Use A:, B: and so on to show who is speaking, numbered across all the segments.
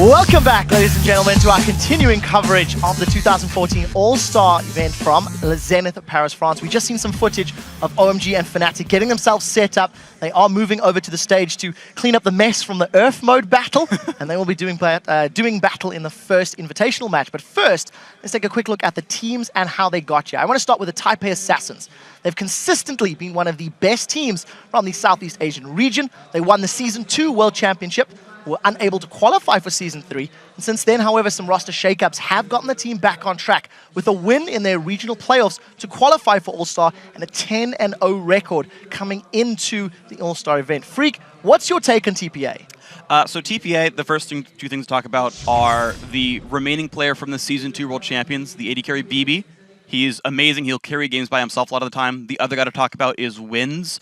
A: Welcome back, ladies and gentlemen, to our continuing coverage of the 2014 All-Star event from Zenith Paris, France. We just seen some footage of OMG and Fnatic getting themselves set up. They are moving over to the stage to clean up the mess from the Earth mode battle, and they will be doing battle in the first invitational match. But first, let's take a quick look at the teams and how they got here. I want to start with the Taipei Assassins. They've consistently been one of the best teams from the Southeast Asian region. They won the Season 2 World Championship, were unable to qualify for Season 3. And since then, however, some roster shakeups have gotten the team back on track with a win in their regional playoffs to qualify for All-Star and a 10-0 record coming into the All-Star event. Freak, what's your take on TPA?
B: So TPA, the first two things to talk about are the remaining player from the Season 2 World Champions, the AD carry BB. He's amazing. He'll carry games by himself a lot of the time. The other guy to talk about is Wins.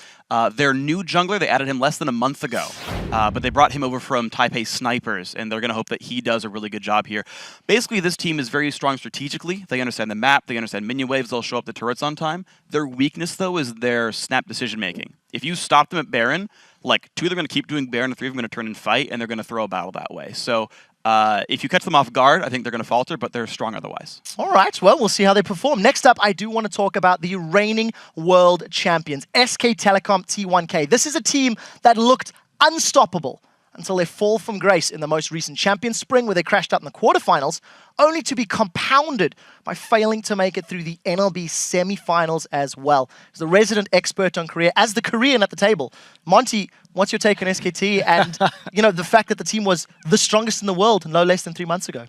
B: Their new jungler, they added him less than a month ago. But they brought him over from Taipei Snipers, and they're going to hope that he does a really good job here. Basically, this team is very strong strategically. They understand the map. They understand minion waves. They'll show up the turrets on time. Their weakness, though, is their snap decision-making. If you stop them at Baron, like, two of them are going to keep doing Baron, and three of them are going to turn and fight, and they're going to throw a battle that way. So if you catch them off guard, I think they're going to falter, but they're strong otherwise. All
A: right, well, we'll see how they perform. Next up, I do want to talk about the reigning world champions, SK Telecom T1K. This is a team that looked unstoppable until their fall from grace in the most recent Champion Spring, where they crashed out in the quarterfinals, only to be compounded by failing to make it through the NLB semifinals as well. As the resident expert on Korea, as the Korean at the table, Monty, what's your take on SKT and the fact that the team was the strongest in the world no less than 3 months ago?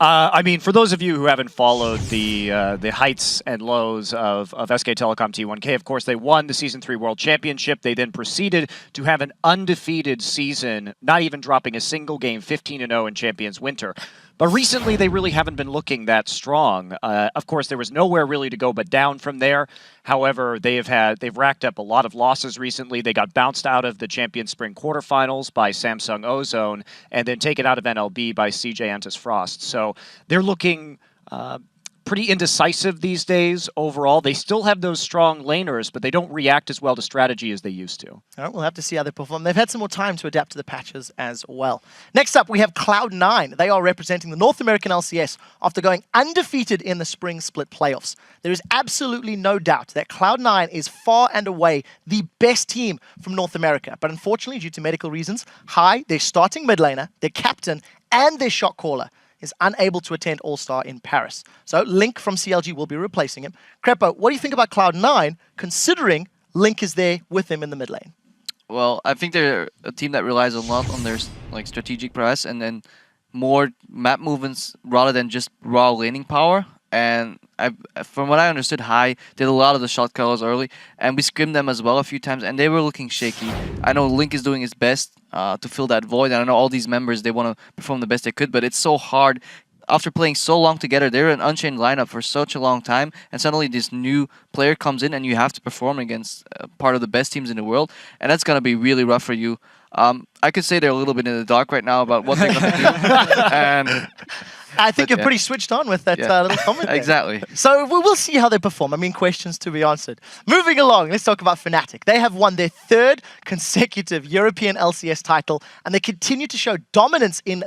C: I mean, for those of you who haven't followed the heights and lows of SK Telecom T1K, of course, they won the Season 3 World Championship. They then proceeded to have an undefeated season, not even dropping a single game, 15-0 in Champions Winter. But recently, they really haven't been looking that strong. Of course, there was nowhere really to go but down from there. However, they've racked up a lot of losses recently. They got bounced out of the Champion Spring quarterfinals by Samsung Ozone, and then taken out of NLB by CJ Antis Frost. So they're looking pretty indecisive these days overall. They still have those strong laners, but they don't react as well to strategy as they used to.
A: All right, we'll have to see how they perform. They've had some more time to adapt to the patches as well. Next up, we have Cloud9. They are representing the North American LCS after going undefeated in the Spring Split playoffs. There is absolutely no doubt that Cloud9 is far and away the best team from North America. But unfortunately, due to medical reasons, their starting mid laner, their captain, and their shot caller is unable to attend All-Star in Paris. So Link from CLG will be replacing him. Crepo, what do you think about Cloud9, considering Link is there with him in the mid lane?
D: Well, I think they're a team that relies a lot on their strategic prowess and then more map movements rather than just raw laning power. And from what I understood, did a lot of the shot callers early, and we scrimmed them as well a few times, and they were looking shaky. I know Link is doing his best to fill that void, and I know all these members, they want to perform the best they could, but it's so hard. After playing so long together, they're an unchained lineup for such a long time, and suddenly this new player comes in, and you have to perform against part of the best teams in the world, and that's going to be really rough for you. I could say they're a little bit in the dark right now about what they're going to do. And
A: I think you're pretty switched on with that little comment there.
D: Exactly.
A: So we'll see how they perform. I mean, questions to be answered. Moving along, let's talk about Fnatic. They have won their 3rd consecutive European LCS title, and they continue to show dominance in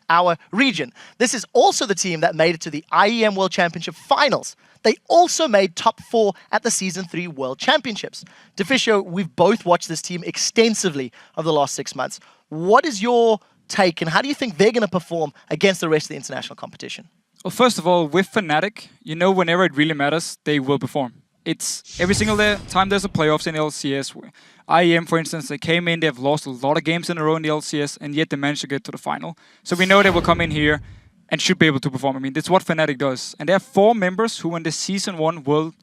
A: our region. This is also the team that made it to the IEM World Championship finals. They also made top 4 at the Season 3 World Championships. Deficio, we've both watched this team extensively over the last 6 months. What is your take, and how do you think they're going to perform against the rest of the international competition?
E: Well, first of all, with Fnatic, whenever it really matters, they will perform. It's every single time there's a playoffs in the LCS. IEM, for instance, they came in, they've lost a lot of games in a row in the LCS, and yet they managed to get to the final. So we know they will come in here and should be able to perform. I mean, that's what Fnatic does. And there are 4 members who won the Season 1 World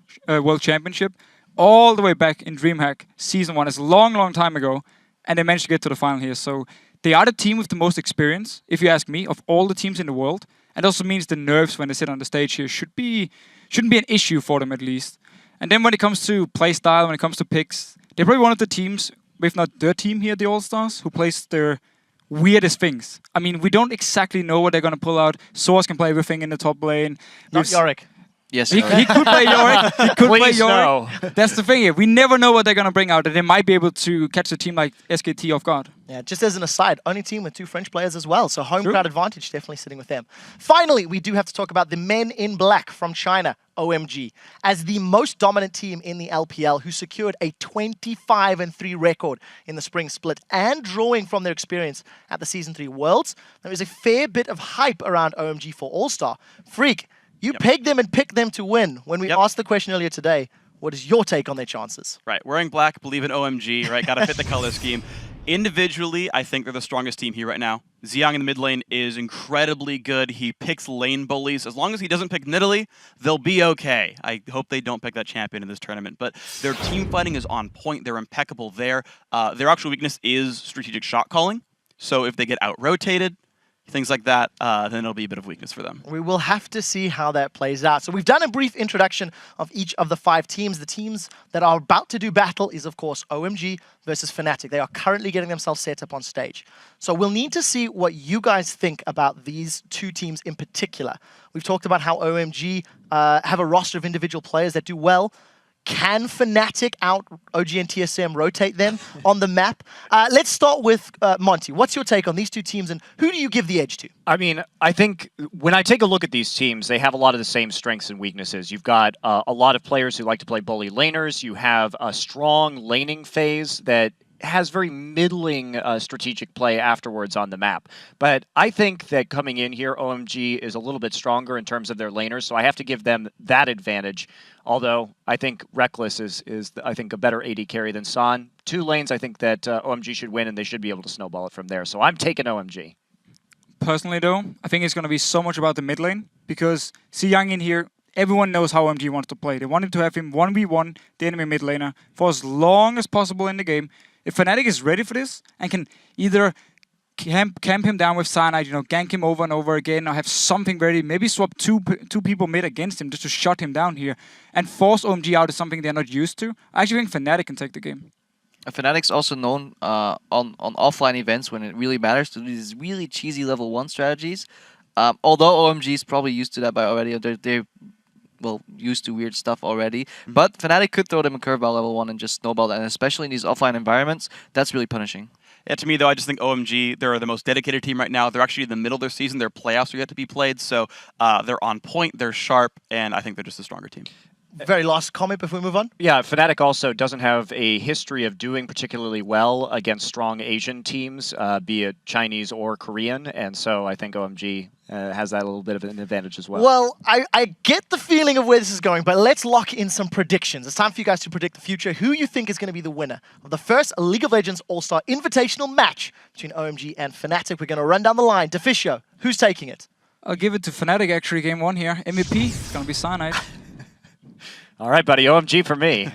E: Championship all the way back in DreamHack Season 1. It's a long, long time ago, and they managed to get to the final here. So they are the team with the most experience, if you ask me, of all the teams in the world. And also means the nerves when they sit on the stage here shouldn't be an issue for them at least. And then when it comes to play style, when it comes to picks, they're probably one of the teams, if not the team here at the All-Stars, who plays their weirdest things. I mean, we don't exactly know what they're going to pull out. sOAZ can play everything in the top lane.
A: Not Yorick.
D: Yes,
E: He could play Yorick. He could play
C: Please no.
E: Yorick. That's the thing here. We never know what they're going to bring out, and they might be able to catch a team like SKT off guard.
A: Yeah, just as an aside, only team with 2 French players as well, so home
E: True.
A: crowd advantage definitely sitting with them. Finally, we do have to talk about the men in black from China, OMG, as the most dominant team in the LPL, who secured a 25-3 record in the spring split, and drawing from their experience at the Season 3 Worlds. There is a fair bit of hype around OMG for All-Star. Freak, you pegged them and picked them to win. When we asked the question earlier today, what is your take on their chances?
B: Right, wearing black, believe in OMG, right? Got to fit the color scheme. Individually, I think they're the strongest team here right now. Xiyang in the mid lane is incredibly good. He picks lane bullies. As long as he doesn't pick Nidalee, they'll be okay. I hope they don't pick that champion in this tournament. But their team fighting is on point. They're impeccable there. Their actual weakness is strategic shot calling. So if they get out-rotated, things like that, then it'll be a bit of weakness for them.
A: We will have to see how that plays out. So we've done a brief introduction of each of the 5 teams. The teams that are about to do battle is, of course, OMG versus Fnatic. They are currently getting themselves set up on stage. So we'll need to see what you guys think about these 2 teams in particular. We've talked about how OMG have a roster of individual players that do well. Can Fnatic out OG and TSM rotate them on the map? Let's start with Monty. What's your take on these 2 teams, and who do you give the edge to?
C: I mean, I think when I take a look at these teams, they have a lot of the same strengths and weaknesses. You've got a lot of players who like to play bully laners. You have a strong laning phase that has very middling strategic play afterwards on the map. But I think that coming in here, OMG is a little bit stronger in terms of their laners, so I have to give them that advantage. Although I think Rekkles is I think, a better AD carry than San. 2 lanes, I think that OMG should win, and they should be able to snowball it from there. So I'm taking OMG.
E: Personally, though, I think it's going to be so much about the mid lane, because xiyang in here, everyone knows how OMG wants to play. They wanted to have him 1v1, the enemy mid laner, for as long as possible in the game. If Fnatic is ready for this and can either camp him down with Cyanide, gank him over and over again, or have something ready, maybe swap two people mid against him just to shut him down here and force OMG out is something they're not used to. I actually think Fnatic can take the game.
D: Fnatic's also known on offline events when it really matters to do these really cheesy level 1 strategies. Although OMG is probably used to that by already, they're used to weird stuff already. But Fnatic could throw them a curveball level 1 and just snowball that, and especially in these offline environments, that's really punishing.
B: Yeah, to me, though, I just think OMG, they're the most dedicated team right now. They're actually in the middle of their season. Their playoffs are yet to be played, so they're on point, they're sharp, and I think they're just a stronger team.
A: Very last comment before we move on.
C: Yeah, Fnatic also doesn't have a history of doing particularly well against strong Asian teams, be it Chinese or Korean, and so I think OMG has that a little bit of an advantage as well.
A: Well, I get the feeling of where this is going, but let's lock in some predictions. It's time for you guys to predict the future. Who you think is going to be the winner of the first League of Legends All-Star Invitational match between OMG and Fnatic? We're going to run down the line. Deficio, who's taking it?
E: I'll give it to Fnatic, actually, game 1 here. MVP, it's going to be Cyanide.
C: All right, buddy, OMG for me.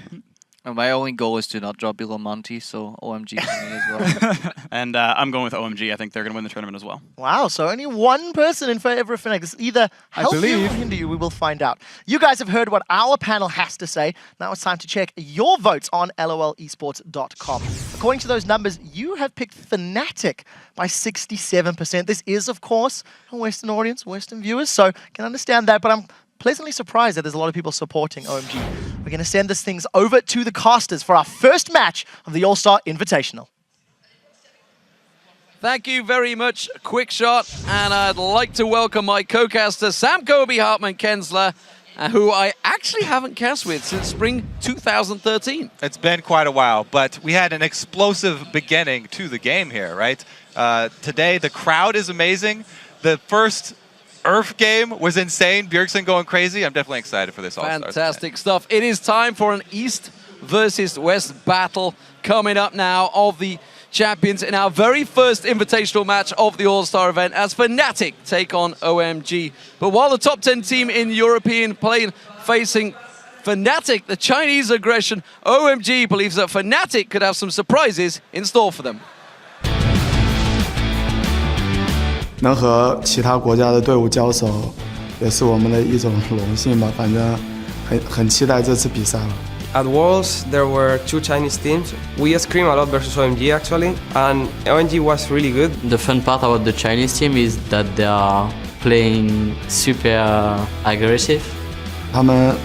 D: My only goal is to not drop below Monty, so OMG for me as well.
B: And I'm going with OMG. I think they're going to win the tournament as well.
A: Wow, so only one person in favor of Fnatic. This is either help you or hinder you. We will find out. You guys have heard what our panel has to say. Now it's time to check your votes on LOLesports.com. According to those numbers, you have picked Fnatic by 67%. This is, of course, a Western audience, Western viewers, so can understand that, but I'm pleasantly surprised that there's a lot of people supporting OMG. We're going to send these things over to the casters for our first match of the All-Star Invitational.
F: Thank you very much, Quick Shot, and I'd like to welcome my co-caster Sam Kobe Hartman Kensler, who I actually haven't cast with since spring 2013.
G: It's been quite a while, but we had an explosive beginning to the game here, right? Today, the crowd is amazing. The first Earth game was insane. Bjergsen going crazy. I'm definitely excited for this All-Stars.
F: Fantastic stuff. It is time for an East versus West battle coming up now of the champions in our very first invitational match of the All-Star event as Fnatic take on OMG. But while the top 10 team in European plane facing Fnatic, the Chinese aggression, OMG believes that Fnatic could have some surprises in store for them.
H: 能和其他国家的队伍交手，也是我们的一种荣幸吧。反正很期待这次比赛了。
I: At Worlds, there were 2 Chinese teams. We screamed a lot versus OMG actually, and OMG was really good.
J: The fun part about the Chinese team is that they are playing super aggressive.
H: 他们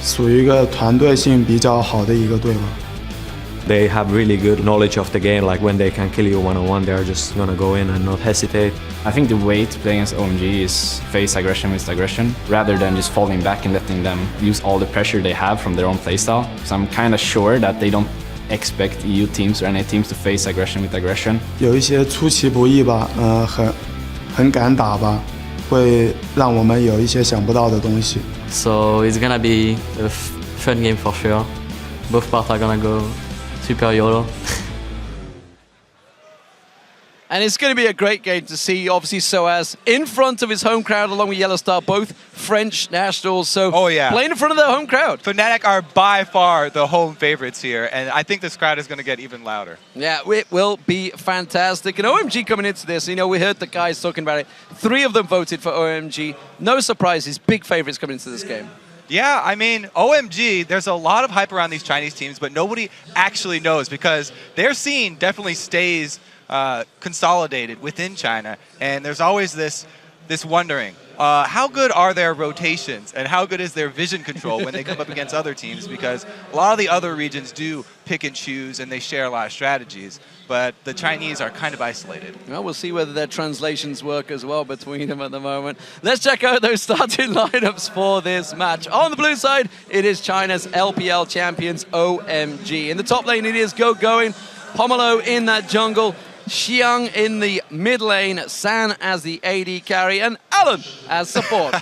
H: 属于一个团队性比较好的一个队吧。
J: They have really good knowledge of the game, like when they can kill you one-on-one, they're just gonna go in and not hesitate.
K: I think the way to play against OMG is face aggression with aggression, rather than just falling back and letting them use all the pressure they have from their own playstyle. So I'm kind of sure that they don't expect EU teams or any teams to face aggression with aggression.
H: 有一些出其不意吧，很敢打吧，会让我们有一些想不到的东西。
L: So it's gonna be a fun game for sure. Both parts are gonna go super YOLO.
F: And it's going to be a great game to see, obviously, sOAZ in front of his home crowd, along with YellOwStaR, both French nationals. So playing in front of their home crowd.
G: Fnatic are by far the home favorites here, and I think this crowd is going to get even louder.
F: Yeah, it will be fantastic. And OMG coming into this, you know, we heard the guys talking about it. 3 of them voted for OMG. No surprises, big favorites coming into this game.
G: Yeah, I mean, OMG, there's a lot of hype around these Chinese teams, but nobody actually knows because their scene definitely stays consolidated within China, and there's always this wondering, how good are their rotations and how good is their vision control when they come up against other teams, because a lot of the other regions do pick and choose and they share a lot of strategies, but the Chinese are kind of isolated.
F: Well, we'll see whether their translations work as well between them at the moment. Let's check out those starting lineups for this match. On the blue side, it is China's LPL champions, OMG. In the top lane, it is Gogoing, pomelo in that jungle, xiyang in the mid lane, San as the AD carry, and Alan as support.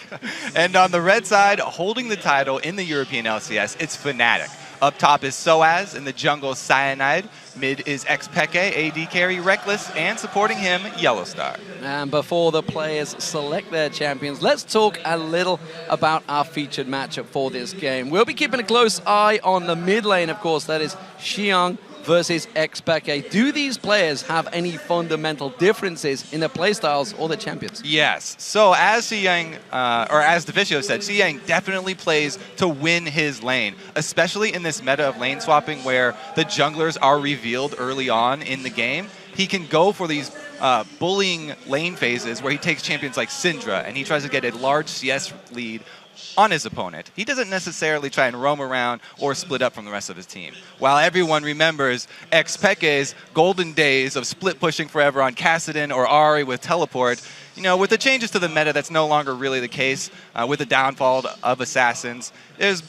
G: And on the red side, holding the title in the European LCS, it's Fnatic. Up top is sOAZ, in the jungle Cyanide, mid is xPeke, AD carry Rekkles, and supporting him, YellOwStaR.
F: And before the players select their champions, let's talk a little about our featured matchup for this game. We'll be keeping a close eye on the mid lane, of course, that is xiyang versus xPeke. Do these players have any fundamental differences in their playstyles or their champions?
G: Yes. So as xiyang, or as Deficio said, xiyang definitely plays to win his lane, especially in this meta of lane swapping where the junglers are revealed early on in the game. He can go for these bullying lane phases where he takes champions like Syndra and he tries to get a large CS lead on his opponent. He doesn't necessarily try and roam around or split up from the rest of his team. While everyone remembers xPeke's golden days of split pushing forever on Kha'Zix or Ahri with teleport, you know, with the changes to the meta, that's no longer really the case. With the downfall of assassins,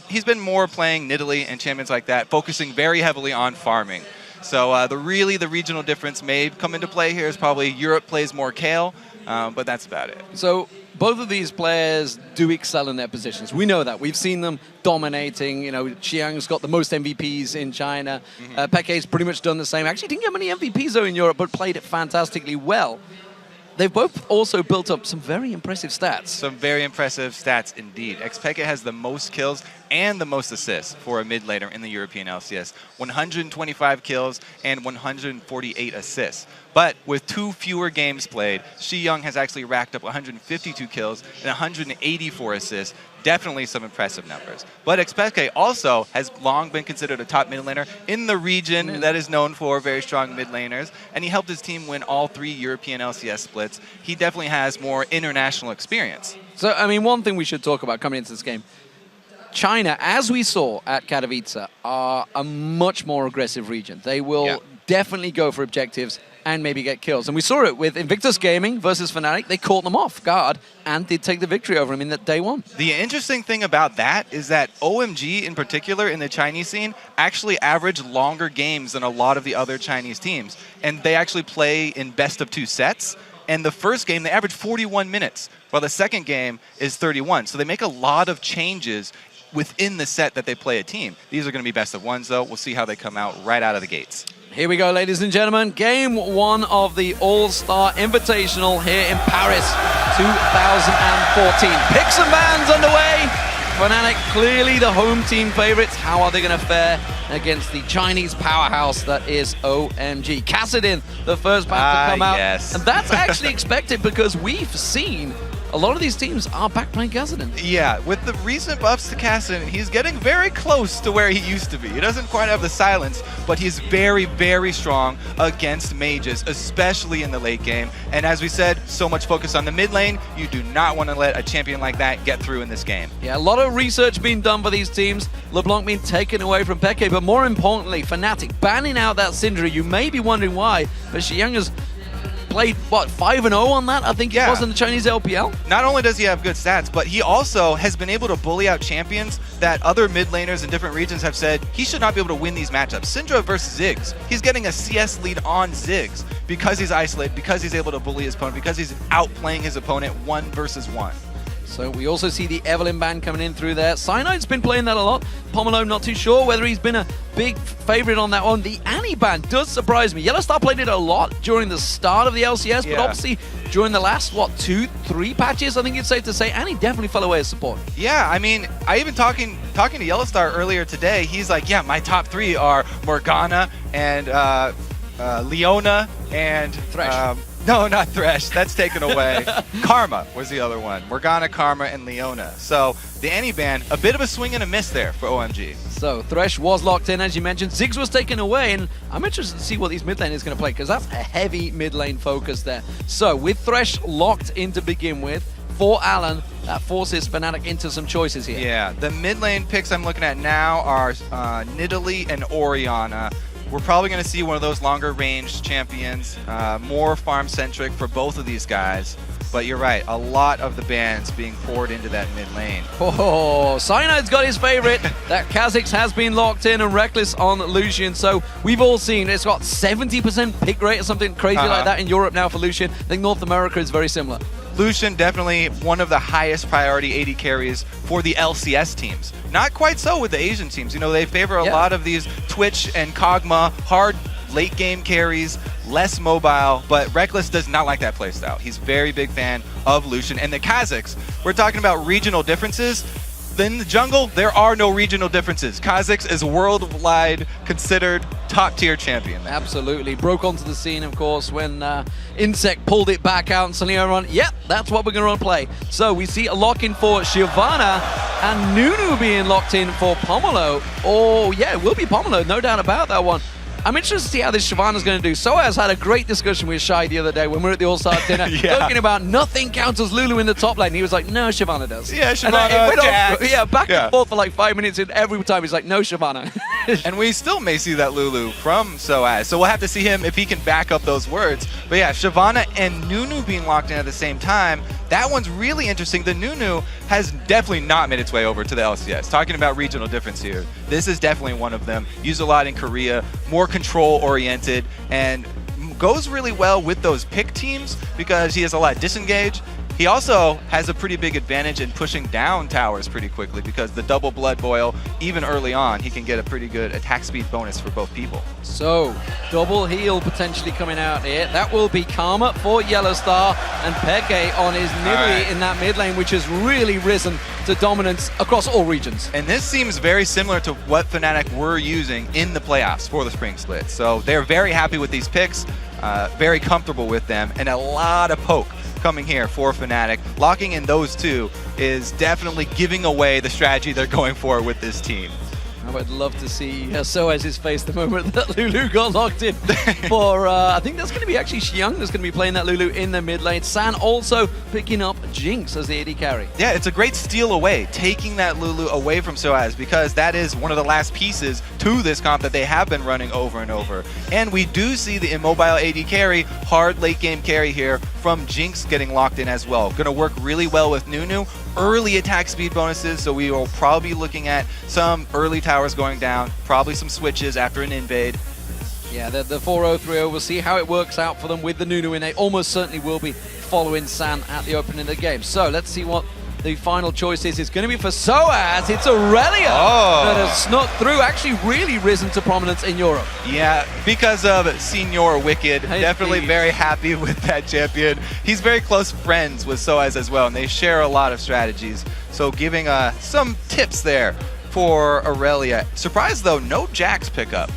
G: he's been more playing Nidalee and champions like that, focusing very heavily on farming. So the regional difference may come into play here is probably Europe plays more Kayle, but that's about it.
F: So both of these players do excel in their positions. We know that. We've seen them dominating. You know, xiyang's got the most MVPs in China. Peke's pretty much done the same. Actually didn't get many MVPs though in Europe, but played it fantastically well. They've both also built up some very impressive stats.
G: Some very impressive stats indeed. xPeke has the most kills and the most assists for a mid laner in the European LCS. 125 kills and 148 assists. But with 2 fewer games played, xiyang has actually racked up 152 kills and 184 assists. Definitely some impressive numbers. But xPeke also has long been considered a top mid laner in the region that is known for very strong mid laners, and he helped his team win all 3 European LCS splits. He definitely has more international experience.
F: So, I mean, one thing we should talk about coming into this game, China, as we saw at Katowice, are a much more aggressive region. They will definitely go for objectives and maybe get kills. And we saw it with Invictus Gaming versus Fnatic. They caught them off guard and did take the victory over them in that day 1.
G: The interesting thing about that is that OMG in particular in the Chinese scene actually average longer games than a lot of the other Chinese teams. And they actually play in best of 2 sets. And the first game, they average 41 minutes, while the second game is 31. So they make a lot of changes within the set that they play a team. These are going to be best of 1s, though. We'll see how they come out right out of the gates.
F: Here we go, ladies and gentlemen. Game 1 of the All-Star Invitational here in Paris 2014. Picks and bans underway. Fnatic clearly the home team favorites. How are they going to fare against the Chinese powerhouse that is OMG? Kha'Zix, the first back to come out.
G: Yes.
F: And that's actually expected because we've seen a lot of these teams are back playing Kha'Zix.
G: Yeah, with the recent buffs to Kha'Zix, he's getting very close to where he used to be. He doesn't quite have the silence, but he's very, very strong against mages, especially in the late game. And as we said, so much focus on the mid lane. You do not want to let a champion like that get through in this game.
F: Yeah, a lot of research being done by these teams. LeBlanc being taken away from Peke, but more importantly, Fnatic banning out that Syndra. You may be wondering why, but xiyang has played, what, 5-0 on that? I think it was in the Chinese LPL.
G: Not only does he have good stats, but he also has been able to bully out champions that other mid laners in different regions have said he should not be able to win these matchups. Syndra versus Ziggs, he's getting a CS lead on Ziggs because he's isolated, because he's able to bully his opponent, because he's outplaying his opponent 1 versus 1.
F: So we also see the Evelyn ban coming in through there. Cyanide's been playing that a lot. Pomelo, not too sure whether he's been a big favorite on that one. The Annie ban does surprise me. YellOwStaR played it a lot during the start of the LCS, but obviously during the last, what, 2-3 patches, I think it's safe to say, Annie definitely fell away as support.
G: Yeah, I mean, I even talking to YellOwStaR earlier today, he's like, yeah, my top 3 are Morgana and Leona and
F: Thresh.
G: No, not Thresh. That's taken away. Karma was the other one. Morgana, Karma, and Leona. So the Annie ban, a bit of a swing and a miss there for OMG.
F: So Thresh was locked in, as you mentioned. Ziggs was taken away, and I'm interested to see what these mid lane is going to play, because that's a heavy mid lane focus there. So with Thresh locked in to begin with, for Alan, that forces Fnatic into some choices here.
G: Yeah, the mid lane picks I'm looking at now are Nidalee and Orianna. We're probably going to see one of those longer range champions, more farm-centric for both of these guys. But you're right, a lot of the bans being poured into that mid lane.
F: Oh, Cyanide's got his favorite. That Kha'Zix has been locked in, and Rekkles on Lucian. So we've all seen it's got 70% pick rate or something crazy like that in Europe now for Lucian. I think North America is very similar.
G: Lucian definitely one of the highest priority AD carries for the LCS teams. Not quite so with the Asian teams. You know, they favor a lot of these Twitch and Kog'Maw, hard late game carries, less mobile, but Rekkles does not like that playstyle. He's a very big fan of Lucian. And the Kha'Zix, we're talking about regional differences. In the jungle, there are no regional differences. Kha'Zix is worldwide considered top-tier champion.
F: Absolutely. Broke onto the scene, of course, when Insect pulled it back out and suddenly everyone, yep, that's what we're going to play. So we see a lock-in for Shyvana and Nunu being locked in for Pomelo. Oh, yeah, it will be Pomelo, no doubt about that one. I'm interested to see how this Shyvana's going to do. sOAZ had a great discussion with Shy the other day when we were at the All-Star dinner, talking about nothing counters Lulu in the top lane. He was like, no, Shyvana does.
G: Yeah, Shyvana,
F: back and forth for like 5 minutes, and every time he's like, no, Shyvana.
G: And we still may see that Lulu from sOAZ, so we'll have to see him if he can back up those words. But yeah, Shyvana and Nunu being locked in at the same time, that one's really interesting. The Nunu has definitely not made its way over to the LCS. Talking about regional difference here, this is definitely one of them. Used a lot in Korea, more control-oriented, and goes really well with those pick teams because he has a lot of disengage. He also has a pretty big advantage in pushing down towers pretty quickly because the double blood boil, even early on, he can get a pretty good attack speed bonus for both people.
F: So, double heal potentially coming out here. That will be Karma for YellOwStaR and Peke on his Nidalee in that mid lane, which has really risen to dominance across all regions.
G: And this seems very similar to what Fnatic were using in the playoffs for the Spring Split. So they're very happy with these picks, very comfortable with them, and a lot of poke coming here for Fnatic. Locking in those two is definitely giving away the strategy they're going for with this team.
F: I would love to see sOAZ's face the moment that Lulu got locked in for, I think that's going to be actually xiyang that's going to be playing that Lulu in the mid lane. San also picking up Jinx as the AD carry.
G: Yeah, it's a great steal away, taking that Lulu away from sOAZ because that is one of the last pieces to this comp that they have been running over and over. And we do see the immobile AD carry, hard late game carry here from Jinx getting locked in as well. Going to work really well with Nunu. Early attack speed bonuses, so we will probably be looking at some early towers going down, probably some switches after an invade.
F: Yeah, the 4-0-3-0, we'll see how it works out for them with the Nunu in. They almost certainly will be following San at the opening of the game. So let's see what the final choice is. It's going to be for sOAZ. It's Irelia that has snuck through, actually really risen to prominence in Europe.
G: Yeah, because of Senior Wicked. Definitely very happy with that champion. He's very close friends with sOAZ as well, and they share a lot of strategies. So giving some tips there for Irelia. Surprised though, no Jax pickup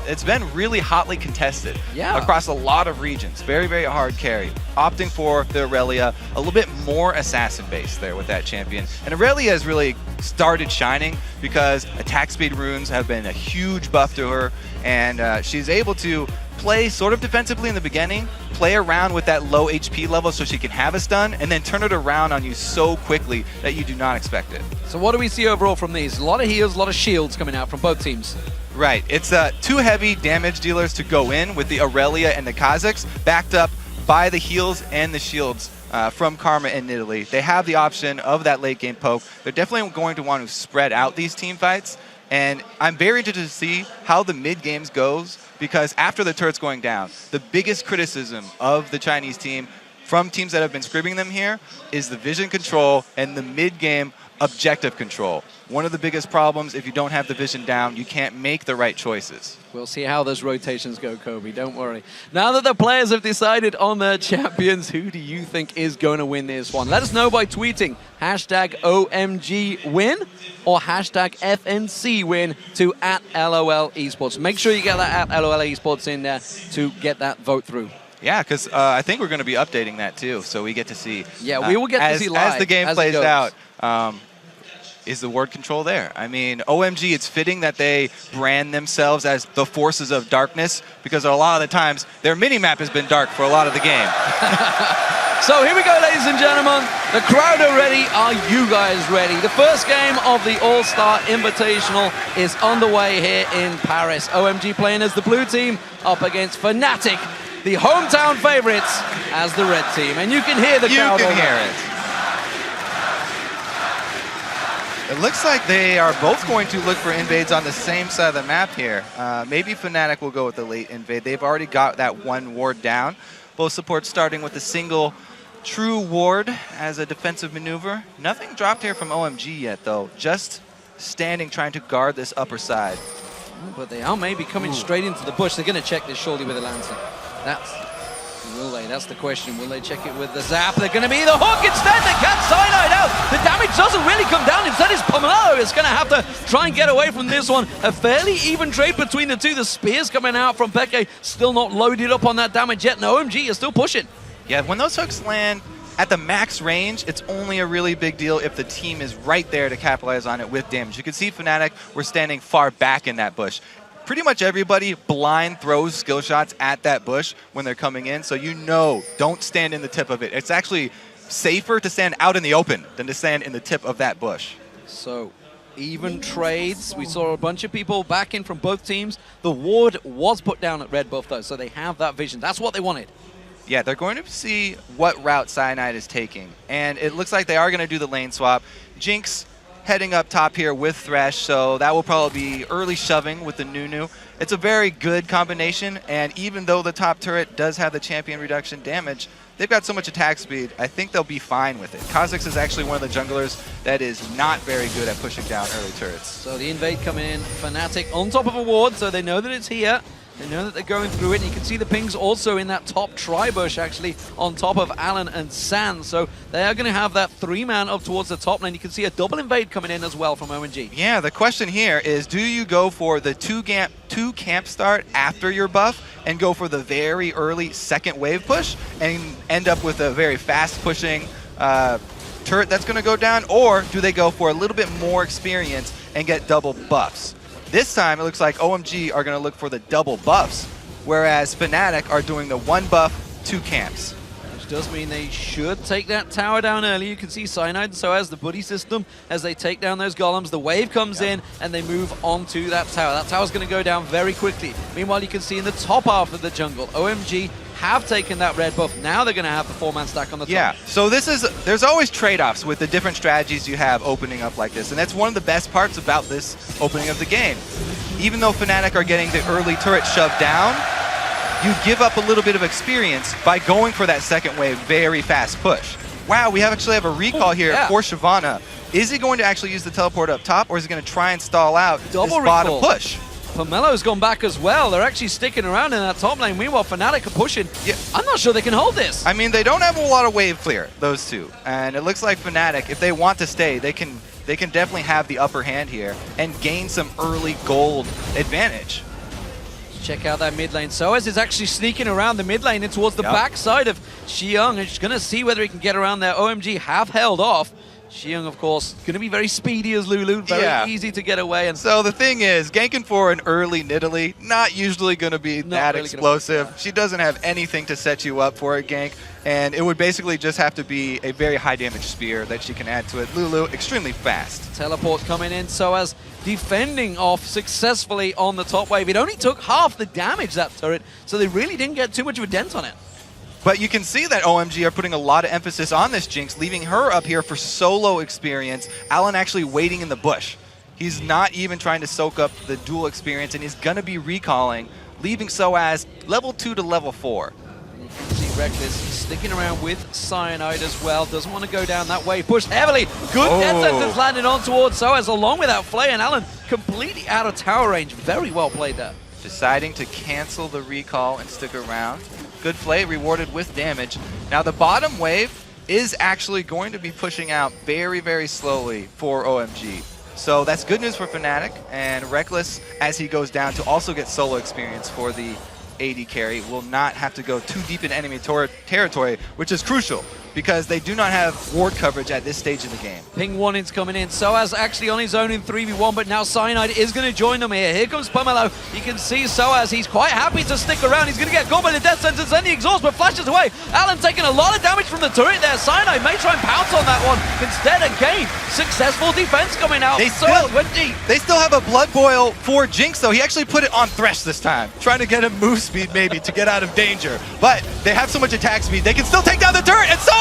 G: it's been really hotly contested
F: Yeah.
G: across a lot of regions. Very, very hard carry. Opting for the Irelia, a little bit more assassin base there with that champion. And Irelia has really started shining because attack speed runes have been a huge buff to her, and she's able to play sort of defensively in the beginning, play around with that low HP level so she can have a stun, and then turn it around on you so quickly that you do not expect it.
F: So what do we see overall from these? A lot of heals, a lot of shields coming out from both teams.
G: Right, it's two heavy damage dealers to go in with the Irelia and the Kha'Zix, backed up by the heals and the shields from Karma and Nidalee. They have the option of that late game poke. They're definitely going to want to spread out these team fights, and I'm very interested to see how the mid games goes, because after the turret's going down, the biggest criticism of the Chinese team from teams that have been scribbing them here is the vision control and the mid game objective control. One of the biggest problems, if you don't have the vision down, you can't make the right choices.
F: We'll see how those rotations go, Kobe. Don't worry. Now that the players have decided on their champions, who do you think is going to win this one? Let us know by tweeting #OMGWin or #FNCWin to @LOLEsports. Make sure you get that @LOLEsports in there to get that vote through.
G: Yeah, because I think we're going to be updating that too, so we get to see.
F: Yeah, we will get to see live
G: as the game
F: as it
G: plays
F: goes.
G: out. Is the ward control there? I mean, OMG, it's fitting that they brand themselves as the forces of darkness, because a lot of the times their mini-map has been dark for a lot of the game.
F: So here we go, ladies and gentlemen. The crowd are ready. Are you guys ready? The first game of the All-Star Invitational is underway here in Paris. OMG playing as the blue team up against Fnatic, the hometown favorites, as the red team. And you can hear the crowd.
G: You can hear it. It looks like they are both going to look for invades on the same side of the map here. Maybe Fnatic will go with the late invade. They've already got that one ward down. Both supports starting with a single true ward as a defensive maneuver. Nothing dropped here from OMG yet, though. Just standing, trying to guard this upper side.
F: But they are maybe coming straight into the bush. They're going to check this surely with a lantern. Will they? That's the question. Will they check it with the zap? They're going to be the hook instead. They can't Cyanide out. The damage doesn't really come down. Instead, it's pomelo. It's going to have to try and get away from this one. A fairly even trade between the two. The spears coming out from Peke, still not loaded up on that damage yet. And OMG is still pushing.
G: Yeah, when those hooks land at the max range, it's only a really big deal if the team is right there to capitalize on it with damage. You can see Fnatic were standing far back in that bush. Pretty much everybody blind throws skill shots at that bush when they're coming in, so you know, don't stand in the tip of it. It's actually safer to stand out in the open than to stand in the tip of that bush.
F: So, even trades. We saw a bunch of people back in from both teams. The ward was put down at red buff though, so they have that vision. That's what they wanted.
G: Yeah, they're going to see what route Cyanide is taking, and it looks like they are going to do the lane swap. Jinx heading up top here with Thresh, so that will probably be early shoving with the Nunu. It's a very good combination, and even though the top turret does have the champion reduction damage, they've got so much attack speed, I think they'll be fine with it. Kha'Zix is actually one of the junglers that is not very good at pushing down early turrets.
F: So the invade coming in, Fnatic on top of a ward, so they know that it's here. They know that they're going through it, and you can see the pings also in that top tri-bush, actually, on top of Alan and San. So they are going to have that three-man up towards the top lane. You can see a double invade coming in as well from OMG.
G: Yeah, the question here is, do you go for the two camp start after your buff and go for the very early second wave push and end up with a very fast pushing turret that's going to go down, or do they go for a little bit more experience and get double buffs? This time, it looks like OMG are going to look for the double buffs, whereas Fnatic are doing the one buff, two camps.
F: Which does mean they should take that tower down early. You can see Cyanide and sOAZ the buddy system as they take down those golems. The wave comes in and they move onto that tower. That tower's going to go down very quickly. Meanwhile, you can see in the top half of the jungle, OMG have taken that red buff. Now they're going to have the four-man stack on the top.
G: Yeah, so there's always trade-offs with the different strategies you have opening up like this, and that's one of the best parts about this opening of the game. Even though Fnatic are getting the early turret shoved down, you give up a little bit of experience by going for that second wave very fast push. Wow, we actually have a recall here for Shyvana. Is he going to actually use the teleport up top, or is he going to try and stall out this bottom push?
F: Pomelo's gone back as well. They're actually sticking around in that top lane. Meanwhile, Fnatic are pushing. Yeah. I'm not sure they can hold this.
G: I mean, they don't have a lot of wave clear, those two. And it looks like Fnatic, if they want to stay, they can definitely have the upper hand here and gain some early gold advantage.
F: check out that mid lane. sOAZ is actually sneaking around the mid lane and towards the backside of Xiyang. And he's going to see whether he can get around there. OMG have held off. Xiyang, of course, going to be very speedy as Lulu. Very easy to get away. And
G: so the thing is, ganking for an early Nidalee, not usually going to be that really explosive. She doesn't have anything to set you up for a gank. And it would basically just have to be a very high damage spear that she can add to it. Lulu, extremely fast.
F: Teleport coming in, sOAZ defending off successfully on the top wave. It only took half the damage, that turret, so they really didn't get too much of a dent on it.
G: But you can see that OMG are putting a lot of emphasis on this Jinx, leaving her up here for solo experience. Alan actually waiting in the bush. He's not even trying to soak up the duel experience, and he's going to be recalling, leaving sOAZ level 2 to level 4.
F: See Rekkles sticking around with Cyanide as well. Doesn't want to go down that way. Pushed heavily. Good death sentence landed on towards sOAZ along with that Flay, and Alan completely out of tower range. Very well played there.
G: Deciding to cancel the recall and stick around. Good Flay rewarded with damage. Now the bottom wave is actually going to be pushing out very, very slowly for OMG. So that's good news for Fnatic, and Rekkles, as he goes down to also get solo experience for the AD carry, will not have to go too deep in enemy territory, which is crucial because they do not have ward coverage at this stage of the game.
F: Ping warning's coming in. sOAZ actually on his own in 3v1, but now Cyanide is going to join them here. Here comes pomelo. You can see sOAZ. He's quite happy to stick around. He's going to get caught by the death sentence and the exhaust, but flashes away. Alan taking a lot of damage from the turret there. Cyanide may try and pounce on that one. Instead, again, successful defense coming out. sOAZ went deep.
G: They still have a blood boil for Jinx, though. He actually put it on Thresh this time, trying to get him move speed maybe to get out of danger. But they have so much attack speed, they can still take down the turret, and
F: sOAZ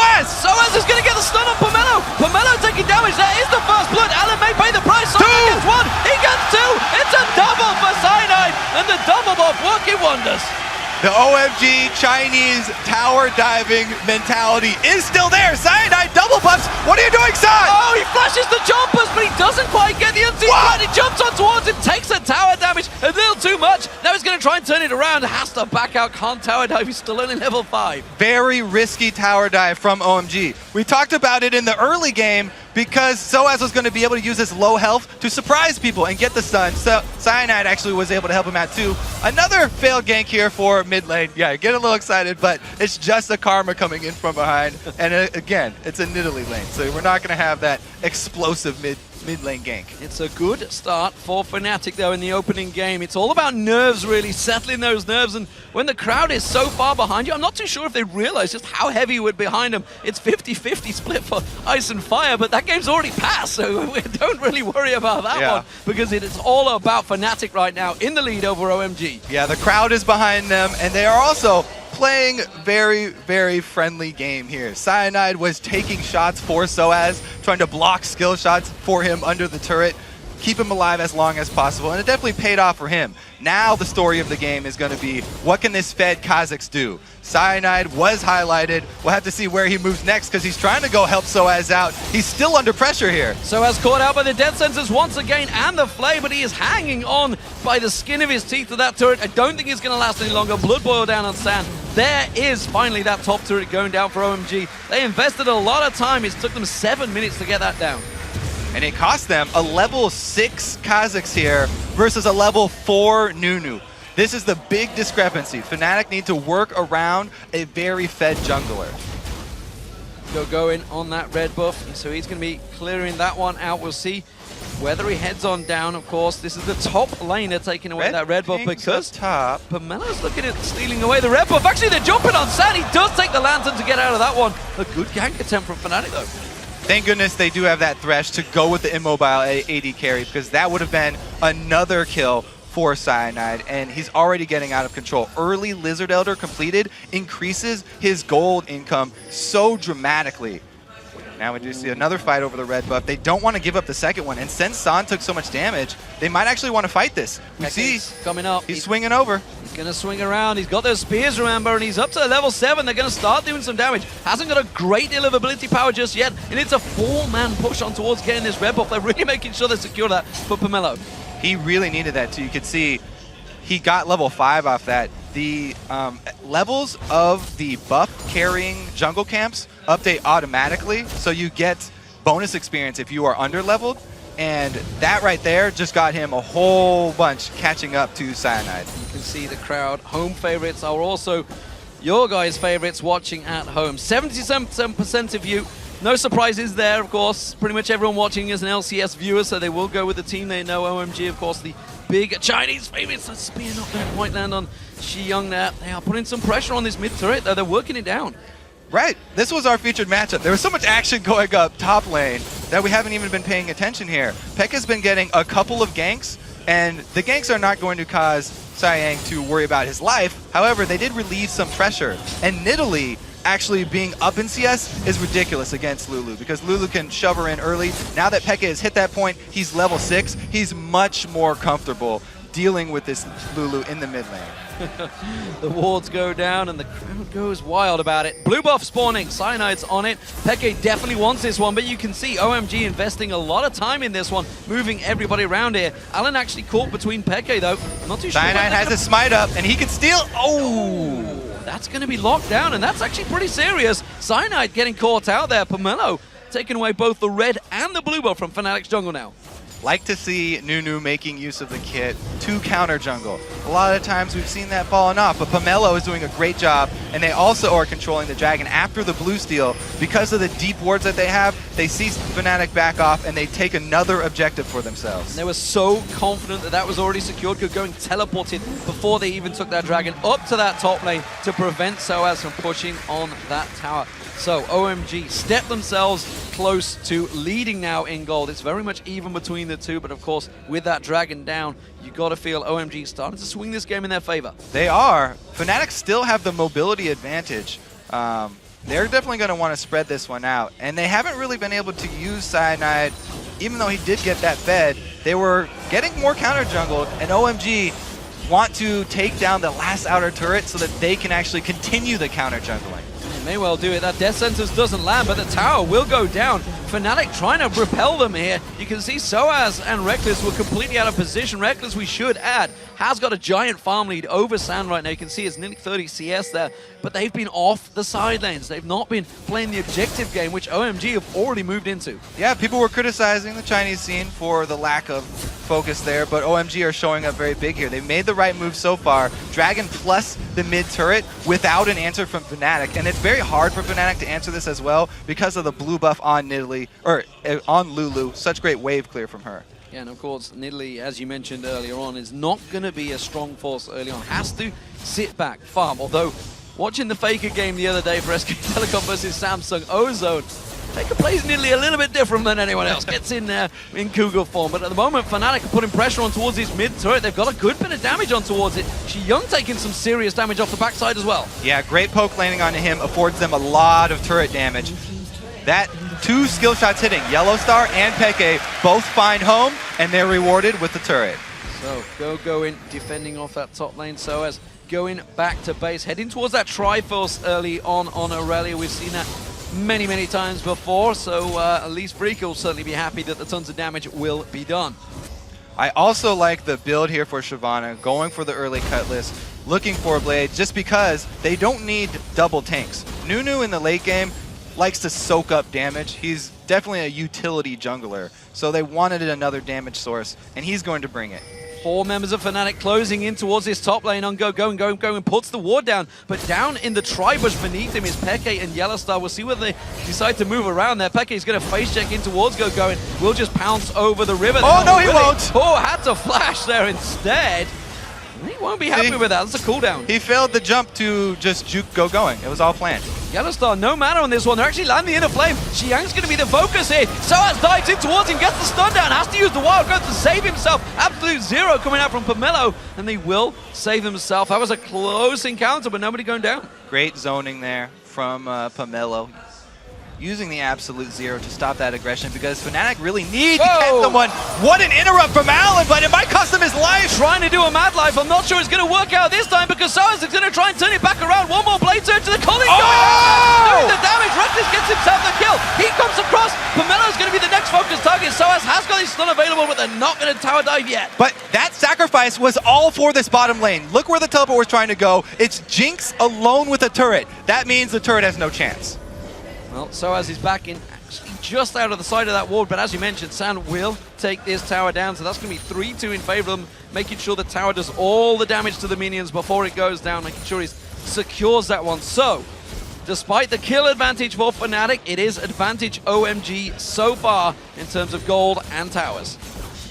F: is going to get the stun on pomelo. Pomelo taking damage. There is the first blood. Alan may pay the price. Cyanide gets one. He gets two. It's a double for Cyanide, and the double buff working wonders.
G: The OMG Chinese tower diving mentality is still there. Cyanide double buffs. What are you doing, Cy?
F: Oh, he flashes the jumpers, but he doesn't quite get the unseen blood. He jumps on towards him, takes the tower damage, a little too much. Now he's going to try and turn it around. Has to back out, can't tower dive. He's still only level 5.
G: Very risky tower dive from OMG. We talked about it in the early game because sOAZ was going to be able to use his low health to surprise people and get the stun. So Cyanide actually was able to help him out too. Another failed gank here for mid lane. Yeah, get a little excited, but it's just a Karma coming in from behind. And again, it's a Nidalee lane, so we're not going to have that explosive mid lane gank.
F: It's a good start for Fnatic though in the opening game. It's all about nerves really, settling those nerves, and when the crowd is so far behind you, I'm not too sure if they realize just how heavy we're behind them. It's 50-50 split for Ice and Fire, but that game's already passed, so we don't really worry about that one because it is all about Fnatic right now in the lead over OMG.
G: Yeah, the crowd is behind them, and they are also playing very, very friendly game here. Cyanide was taking shots for sOAZ, trying to block skill shots for him under the turret, keep him alive as long as possible, and it definitely paid off for him. Now the story of the game is going to be, what can this fed Kha'Zix do? Cyanide was highlighted. We'll have to see where he moves next because he's trying to go help sOAZ out. He's still under pressure here.
F: sOAZ caught out by the death sensors once again and the Flay, but he is hanging on by the skin of his teeth to that turret. I don't think it's going to last any longer. Blood boil down on sand. There is finally that top turret going down for OMG. They invested a lot of time. It took them 7 minutes to get that down.
G: And it cost them a level 6 Kha'Zix here versus a level 4 Nunu. This is the big discrepancy. Fnatic need to work around a very fed jungler.
F: Gogoing on that red buff, so he's going to be clearing that one out. We'll see whether he heads on down. Of course, this is the top laner taking away that red buff because pomelo's looking at stealing away the red buff. Actually, they're jumping on Sand. He does take the lantern to get out of that one. A good gank attempt from Fnatic though.
G: Thank goodness they do have that Thresh to go with the immobile AD carry because that would have been another kill for Cyanide, and he's already getting out of control. Early Lizard Elder completed increases his gold income so dramatically. Now we do see another fight over the red buff. They don't want to give up the second one, and since San took so much damage, they might actually want to fight this. We see
F: coming up.
G: He's swinging over.
F: He's going to swing around. He's got those spears, remember, and he's up to level 7. They're going to start doing some damage. Hasn't got a great deal of ability power just yet, and it's a 4-man push on towards getting this red buff. They're really making sure they secure that for pomelo.
G: He really needed that too. You could see he got level 5 off that. The levels of the buff carrying jungle camps update automatically, so you get bonus experience if you are under leveled, and that right there just got him a whole bunch catching up to Cyanide.
F: You can see the crowd. Home favorites are also your guys' favorites watching at home. 77% of you. No surprises there, of course. Pretty much everyone watching is an LCS viewer, so they will go with the team they know. OMG, of course, the big Chinese favorites. That spear not going to quite land on Xiyang there. They are putting some pressure on this mid turret, though. They're working it down.
G: Right. This was our featured matchup. There was so much action going up top lane that we haven't even been paying attention here. Pekka's been getting a couple of ganks, and the ganks are not going to cause xiyang to worry about his life. However, they did relieve some pressure. And Nidalee actually being up in CS is ridiculous against Lulu because Lulu can shove her in early. Now that Pekka has hit that point, he's level 6. He's much more comfortable dealing with this Lulu in the mid lane.
F: The wards go down and the crowd goes wild about it. Blue buff spawning, Cyanide's on it. Peke definitely wants this one, but you can see OMG investing a lot of time in this one, moving everybody around here. Alan actually caught between Peke though. Not too sure.
G: Cyanide has a smite up and he can steal. Oh!
F: That's going to be locked down, and that's actually pretty serious. Cyanide getting caught out there. Pomelo taking away both the red and the blue buff from Fnatic's jungle now.
G: Like to see Nunu making use of the kit to counter jungle. A lot of times we've seen that falling off, but Pomelo is doing a great job, and they also are controlling the dragon after the blue steal. Because of the deep wards that they have, they see Fnatic back off, and they take another objective for themselves.
F: And they were so confident that that was already secured. Gogoing teleported before they even took that dragon up to that top lane to prevent sOAZ from pushing on that tower. So OMG step themselves close to leading now in gold. It's very much even between the two, but of course, with that dragon down, you got to feel OMG starting to swing this game in their favor.
G: They are. Fnatic still have the mobility advantage. They're definitely going to want to spread this one out, and they haven't really been able to use Cyanide. Even though he did get that fed, they were getting more counter jungled, and OMG want to take down the last outer turret so that they can actually continue the counter jungling.
F: May well do it. That death sentence doesn't land, but the tower will go down. Fnatic trying to repel them here. You can see sOAZ and Rekkles were completely out of position. Rekkles, we should add, has got a giant farm lead over Sand right now. You can see it's nearly 30 CS there, but they've been off the side lanes. They've not been playing the objective game, which OMG have already moved into.
G: Yeah, people were criticizing the Chinese scene for the lack of focus there, but OMG are showing up very big here. They've made the right move so far. Dragon plus the mid turret without an answer from Fnatic, and it's very hard for Fnatic to answer this as well because of the blue buff on Nidalee, or on Lulu. Such great wave clear from her.
F: Yeah, and of course, Nidalee, as you mentioned earlier on, is not going to be a strong force early on. Has to sit back, farm. Although, watching the FLICKR game the other day for SK Telecom versus Samsung Ozone, FLICKR plays Nidalee a little bit different than anyone else. Gets in there in Cougar form. But at the moment, Fnatic are putting pressure on towards his mid turret. They've got a good bit of damage on towards it. Xiyang taking some serious damage off the backside as well.
G: Yeah, great poke landing on him affords them a lot of turret damage. That 2 skill shots hitting, YellOwStaR and Peke both find home, and they're rewarded with the turret.
F: So, Gogoing defending off that top lane. sOAZ going back to base, heading towards that Triforce early on Irelia. We've seen that many, many times before, so at least FLICKR will certainly be happy that the tons of damage will be done.
G: I also like the build here for Shyvana, going for the early Cutlass, looking for a blade, just because they don't need double tanks. Nunu in the late game likes to soak up damage. He's definitely a utility jungler, so they wanted another damage source, and he's going to bring it.
F: 4 members of Fnatic closing in towards his top lane on Gogoing, puts the ward down, but down in the tri-bush beneath him is Peke and YellOwStaR. We'll see whether they decide to move around there. Peke is going to face check in towards Gogoing. We'll just pounce over the river.
G: Oh, no, he won't!
F: Oh, had to flash there instead. He won't be happy with that. That's a cooldown.
G: He failed the jump to just juke Gogoing. It was all planned.
F: YellOwStaR, no matter on this one. They're actually landing the inner flame. Xiyang's going to be the focus here. sOAZ dives in towards him, gets the stun down, has to use the wild growth to save himself. Absolute zero coming out from Pomelo, and they will save themselves. That was a close encounter, but nobody going down.
G: Great zoning there from Pomelo, using the absolute zero to stop that aggression because Fnatic really need to catch someone. What an interrupt from Alan, but it might cost him his life.
F: Trying to do a mad life. I'm not sure it's going to work out this time because sOAZ is going to try and turn it back around. One more blade turn to the colleague. Doing the damage. Rekkles gets himself the kill. He comes across. Pomelo's going to be the next focus target. sOAZ has got his stun available, but they're not going to tower dive yet.
G: But that sacrifice was all for this bottom lane. Look where the teleport was trying to go. It's Jinx alone with a turret. That means the turret has no chance.
F: Well, sOAZ is back in, actually just out of the side of that ward, but as you mentioned, Sand will take this tower down. So that's going to be 3-2 in favor of them, making sure the tower does all the damage to the minions before it goes down, making sure he secures that one. So, despite the kill advantage for Fnatic, it is advantage OMG so far in terms of gold and towers.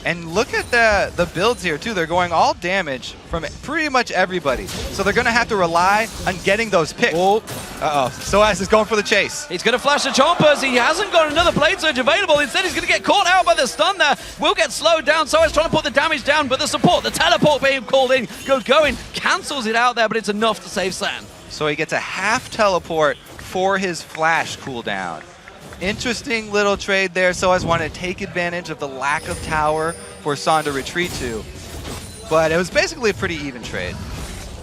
G: And look at the builds here, too. They're going all damage from pretty much everybody. So they're going to have to rely on getting those picks.
F: Oh.
G: Uh-oh. sOAZ is going for the chase.
F: He's going to flash the Chompers. He hasn't got another Blade Surge available. Instead, he's going to get caught out by the stun there. Will get slowed down. sOAZ trying to put the damage down, but the support, the teleport being called in, Gogoing cancels it out there, but it's enough to save San.
G: So he gets a half teleport for his flash cooldown. Interesting little trade there. sOAZ wanted to take advantage of the lack of tower for San to retreat to. But it was basically a pretty even trade.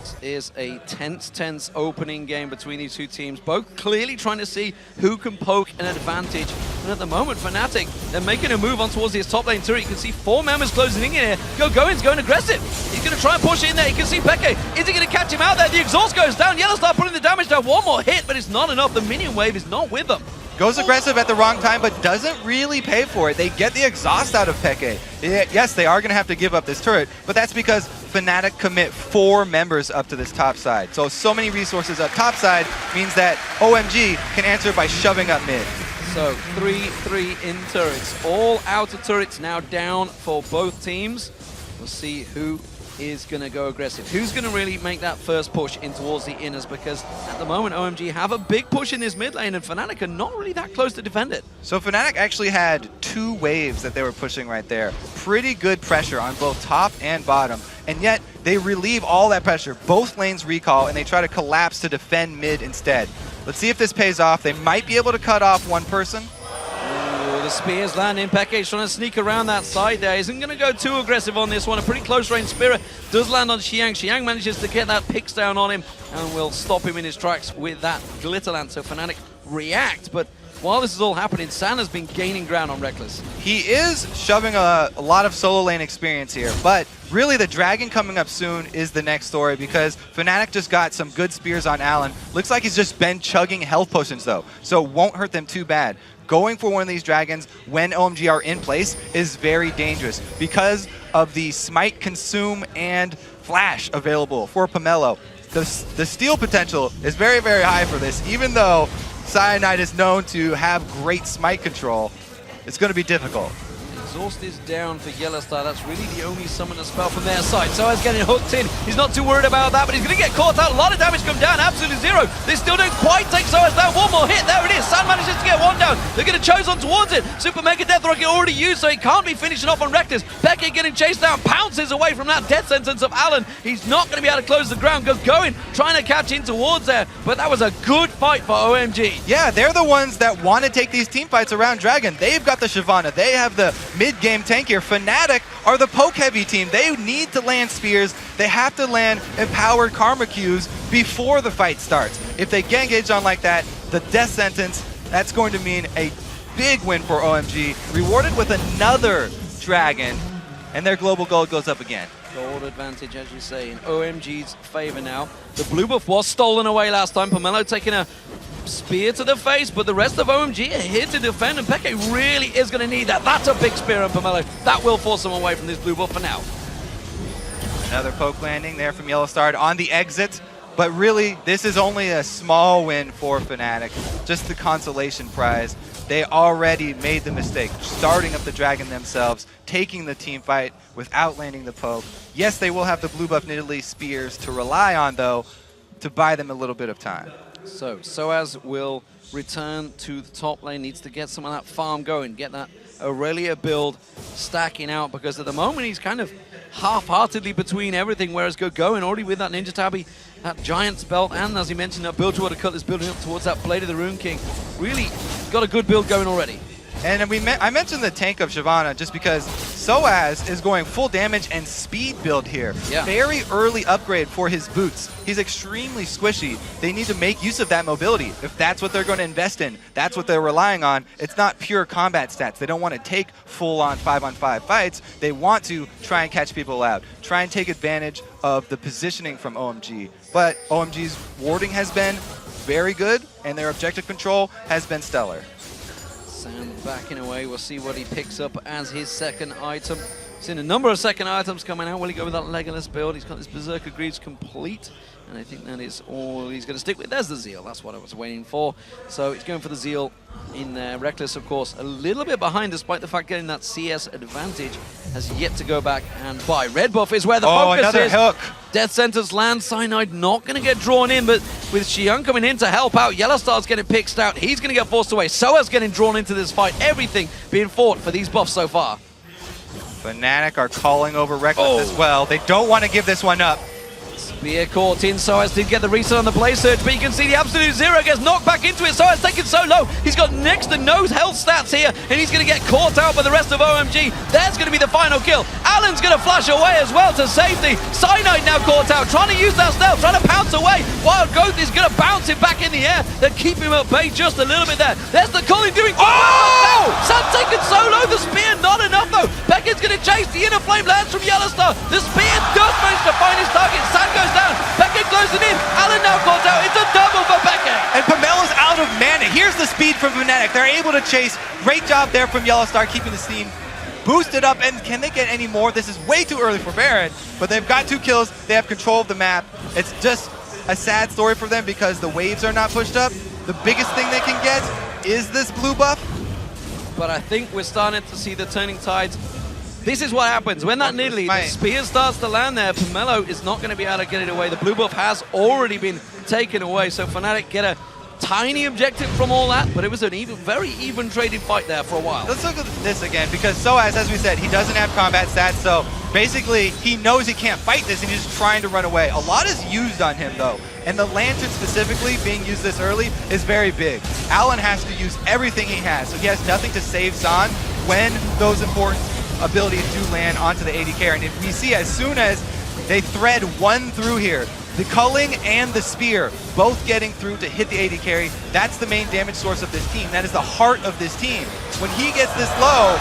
F: This is a tense opening game between these two teams, both clearly trying to see who can poke an advantage. And at the moment, Fnatic, they're making a move on towards his top lane turret. You can see 4 members closing in here. Gogoing's going aggressive. He's going to try and push in there. You can see xPeke. Is he going to catch him out there? The exhaust goes down. YellOwStaR putting the damage down. One more hit, but it's not enough. The minion wave is not with them.
G: Goes aggressive at the wrong time, but doesn't really pay for it. They get the exhaust out of xPeke. Yes, they are going to have to give up this turret, but that's because Fnatic commit 4 members up to this top side. So many resources up top side means that OMG can answer by shoving up mid.
F: So 3-3 in turrets. All outer turrets now down for both teams. We'll see who is going to go aggressive. Who's going to really make that first push in towards the inners, because at the moment OMG have a big push in this mid lane and Fnatic are not really that close to defend it.
G: So Fnatic actually had 2 waves that they were pushing right there. Pretty good pressure on both top and bottom, and yet they relieve all that pressure. Both lanes recall and they try to collapse to defend mid instead. Let's see if this pays off. They might be able to cut off one person.
F: The spears landing. xPeke's trying to sneak around that side there. Isn't going to go too aggressive on this one. A pretty close range spear does land on xiyang. xiyang manages to get that picks down on him and will stop him in his tracks with that glitter lance. So Fnatic react, but while this is all happening, San has been gaining ground on Rekkles.
G: He is shoving a lot of solo lane experience here, but really the dragon coming up soon is the next story, because Fnatic just got some good spears on Allen. Looks like he's just been chugging health potions though, so won't hurt them too bad. Going for one of these dragons when OMG are in place is very dangerous because of the smite, consume, and flash available for pomelo. The steal potential is very, very high for this, even though Cyanide is known to have great smite control. It's going to be difficult.
F: Exhaust is down for YellOwStaR. That's really the only summoner spell from their side. sOAZ getting hooked in. He's not too worried about that, but he's going to get caught out. A lot of damage come down. Absolutely zero. They still don't quite take sOAZ down. One more hit. There it is. San manages to get one down. They're going to choose on towards it. Super Mega Death Rocket already used, so he can't be finishing off on Rekkles. xPeke getting chased down. Pounces away from that death sentence of Allen. He's not going to be able to close the ground. Gogoing, trying to catch in towards there, but that was a good fight for OMG.
G: Yeah, they're the ones that want to take these team fights around Dragon. They've got the Shyvana. They have the mid-game tank here. Fnatic are the poke-heavy team. They need to land spears. They have to land empowered karma Qs before the fight starts. If they get engaged on like that, the death sentence, that's going to mean a big win for OMG, rewarded with another dragon, and their global gold goes up again.
F: Gold advantage, as you say, in OMG's favor now. The blue buff was stolen away last time. Pomelo taking a spear to the face, but the rest of OMG are here to defend, and xPeke really is going to need that. That's a big spear on Pomelo. That will force him away from this blue buff for now.
G: Another poke landing there from YellOwStaR on the exit, but really, this is only a small win for Fnatic. Just the consolation prize. They already made the mistake, starting up the dragon themselves, taking the team fight without landing the poke. Yes, they will have the blue buff Nidalee spears to rely on, though, to buy them a little bit of time.
F: So, sOAZ will return to the top lane, needs to get some of that farm going, get that Irelia build stacking out, because at the moment he's kind of half-heartedly between everything, whereas Gogoing already with that Ninja Tabby, that Giant's Belt, and as he mentioned, that build toward a Cutlass building up towards that Blade of the Rune King. Really got a good build going already.
G: And I mentioned the tank of Shyvana just because sOAZ is going full damage and speed build here.
F: Yeah.
G: Very early upgrade for his boots. He's extremely squishy. They need to make use of that mobility. If that's what they're going to invest in, that's what they're relying on. It's not pure combat stats. They don't want to take full-on 5-on-5 fights. They want to try and catch people out, try and take advantage of the positioning from OMG. But OMG's warding has been very good, and their objective control has been stellar.
F: Sand backing away. We'll see what he picks up as his second item. Seen a number of second items coming out. Will he go with that Legolas build? He's got his Berserker Greaves complete. And I think that is all he's going to stick with. There's the Zeal. That's what I was waiting for. So he's going for the Zeal in there. Rekkles, of course, a little bit behind, despite the fact getting that CS advantage. Has yet to go back and buy. Red buff is where the focus
G: another
F: is.
G: hook.
F: Death Sentence land. Cyanide not going to get drawn in, but with xiyang coming in to help out, YellOwStaR's getting picked out. He's going to get forced away. sOAZ getting drawn into this fight. Everything being fought for these buffs so far.
G: Fnatic are calling over Rekkles as well. They don't want to give this one up.
F: Spear caught in. sOAZ did get the reset on the Blaze Surge, but you can see the absolute zero gets knocked back into it. sOAZ taken so low. He's got next to no health stats here, and he's going to get caught out by the rest of OMG. There's going to be the final kill. Allen's going to flash away as well to safety. Cyanide now caught out, trying to use that stealth, trying to pounce away. Wild Growth is going to bounce him back in the air. They keep him at bay just a little bit there. There's the Colin doing well. Sand taken so low. The spear not enough though. Beckett's going to chase. The inner flame lands from YellOwStaR. The spear does manage to find his target. Sand goes down. Beckett closing in. Allen now caught out. It's a double for Beckett.
G: And Pomelo's out of mana. Here's the speed from Fnatic. They're able to chase. Great job there from YellOwStaR, keeping the steam boosted up. And can they get any more? This is way too early for Baron, but they've got 2 kills. They have control of the map. It's just a sad story for them because the waves are not pushed up. The biggest thing they can get is this blue buff.
F: But I think we're starting to see the turning tides. This is what happens when that Nidalee, the spear starts to land there. Pomelo is not going to be able to get it away. The blue buff has already been taken away, so Fnatic get a tiny objective from all that, but it was an very even traded fight there for a while.
G: Let's look at this again, because sOAZ, as we said, he doesn't have combat stats, so basically he knows he can't fight this and he's just trying to run away. A lot is used on him though, and the Lantern specifically being used this early is very big. Allen has to use everything he has, so he has nothing to save Zahn when those important abilities do land onto the AD carry. And if we see, as soon as they thread one through here, the culling and the spear both getting through to hit the AD carry, that's the main damage source of this team. That is the heart of this team. When he gets this low,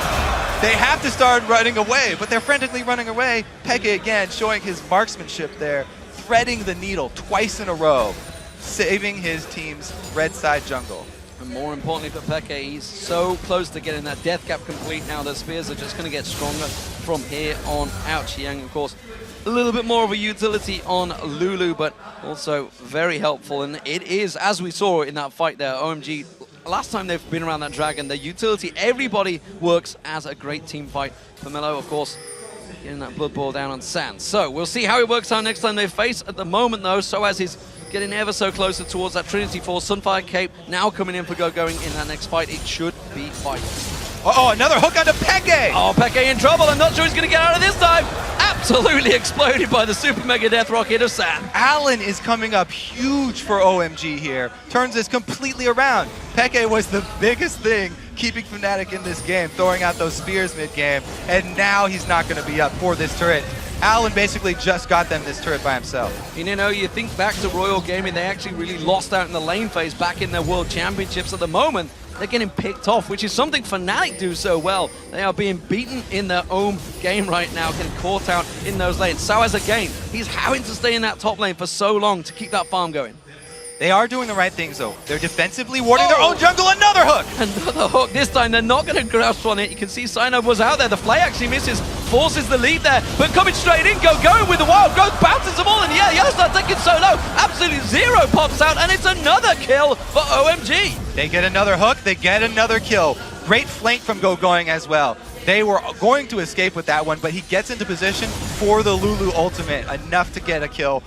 G: they have to start running away, but they're frantically running away. Peke again showing his marksmanship there, threading the needle twice in a row, saving his team's red side jungle.
F: And more importantly for Peke, he's so close to getting that death cap complete now. The spears are just going to get stronger from here on out. xiyang, of course, a little bit more of a utility on Lulu, but also very helpful. And it is, as we saw in that fight there, OMG, last time they've been around that dragon, the utility, everybody works as a great team fight. Pomelo, of course, getting that blood ball down on Sand. So we'll see how it works out next time they face. At the moment, though, sOAZ is getting ever so closer towards that Trinity Force. Sunfire Cape now coming in for Gogoing in that next fight. It should be fight.
G: Oh, another hook onto Peke!
F: Oh, Peke in trouble. I'm not sure he's going to get out of this time. Absolutely exploded by the Super Mega Death Rocket of Sand.
G: Allen is coming up huge for OMG here. Turns this completely around. Peke was the biggest thing keeping Fnatic in this game, throwing out those spears mid-game, and now he's not going to be up for this turret. Allen basically just got them this turret by himself.
F: You know, you think back to Royal Gaming, they actually really lost out in the lane phase back in their World Championships. At the moment, they're getting picked off, which is something Fnatic do so well. They are being beaten in their own game right now, getting caught out in those lanes. sOAZ again, he's having to stay in that top lane for so long to keep that farm going.
G: They are doing the right things, though. They're defensively warding their own jungle. Another hook!
F: Another hook. This time, they're not going to grasp on it. You can see Cyanide was out there. The Flay actually misses, forces the lead there. But coming straight in, going with the Wild Growth, bounces them all. And yeah, YellOwStaR taking so low. Absolutely zero pops out, and it's another kill for OMG.
G: They get another hook. They get another kill. Great flank from Gogoing as well. They were going to escape with that one, but he gets into position for the Lulu ultimate, enough to get a kill.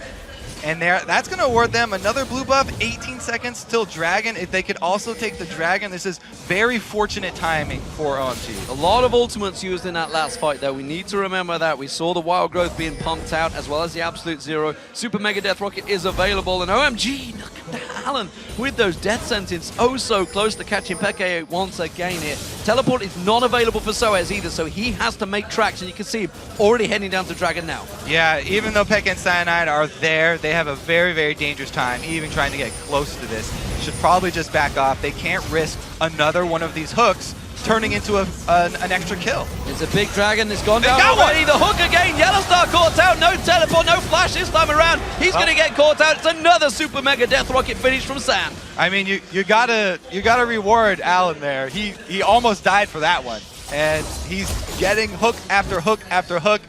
G: And that's going to award them another blue buff, 18 seconds till Dragon. If they could also take the Dragon, this is very fortunate timing for OMG.
F: A lot of ultimates used in that last fight, though. We need to remember that. We saw the Wild Growth being pumped out, as well as the Absolute Zero. Super Mega Death Rocket is available, and OMG, look at Allen with those Death Sentence. Oh, so close to catching Peke once again here. Teleport is not available for sOAZ either, so he has to make tracks, and you can see him already heading down to Dragon now.
G: Yeah, even though Peke and Cyanide are there, they have a very, very dangerous time even trying to get close to this. Should probably just back off. They can't risk another one of these hooks turning into an extra kill.
F: It's a big dragon. It's gone down
G: got
F: already. The hook again. YellOwStaR caught out. No teleport, no flash this time around. He's going to get caught out. It's another super mega death rocket finish from Sam.
G: I mean, you gotta reward Alan there. He almost died for that one, and he's getting hook after hook after hook.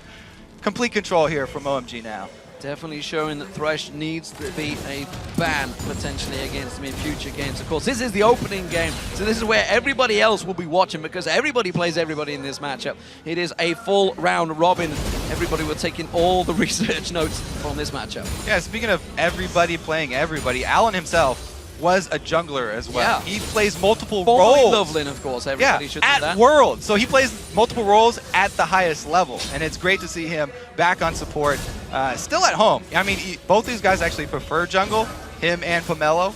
G: Complete control here from OMG now.
F: Definitely showing that Thresh needs to be a ban potentially against him in future games. Of course, this is the opening game, so this is where everybody else will be watching because everybody plays everybody in this matchup. It is a full round robin. Everybody will take in all the research notes from this matchup.
G: Yeah, speaking of everybody playing everybody, Alan himself was a jungler as well.
F: Yeah.
G: He plays multiple
F: Formerly
G: roles.
F: Loveland, of course. Everybody should know
G: at
F: that.
G: World. So he plays multiple roles at the highest level, and it's great to see him back on support, still at home. I mean, both these guys actually prefer jungle, him and Pomelo,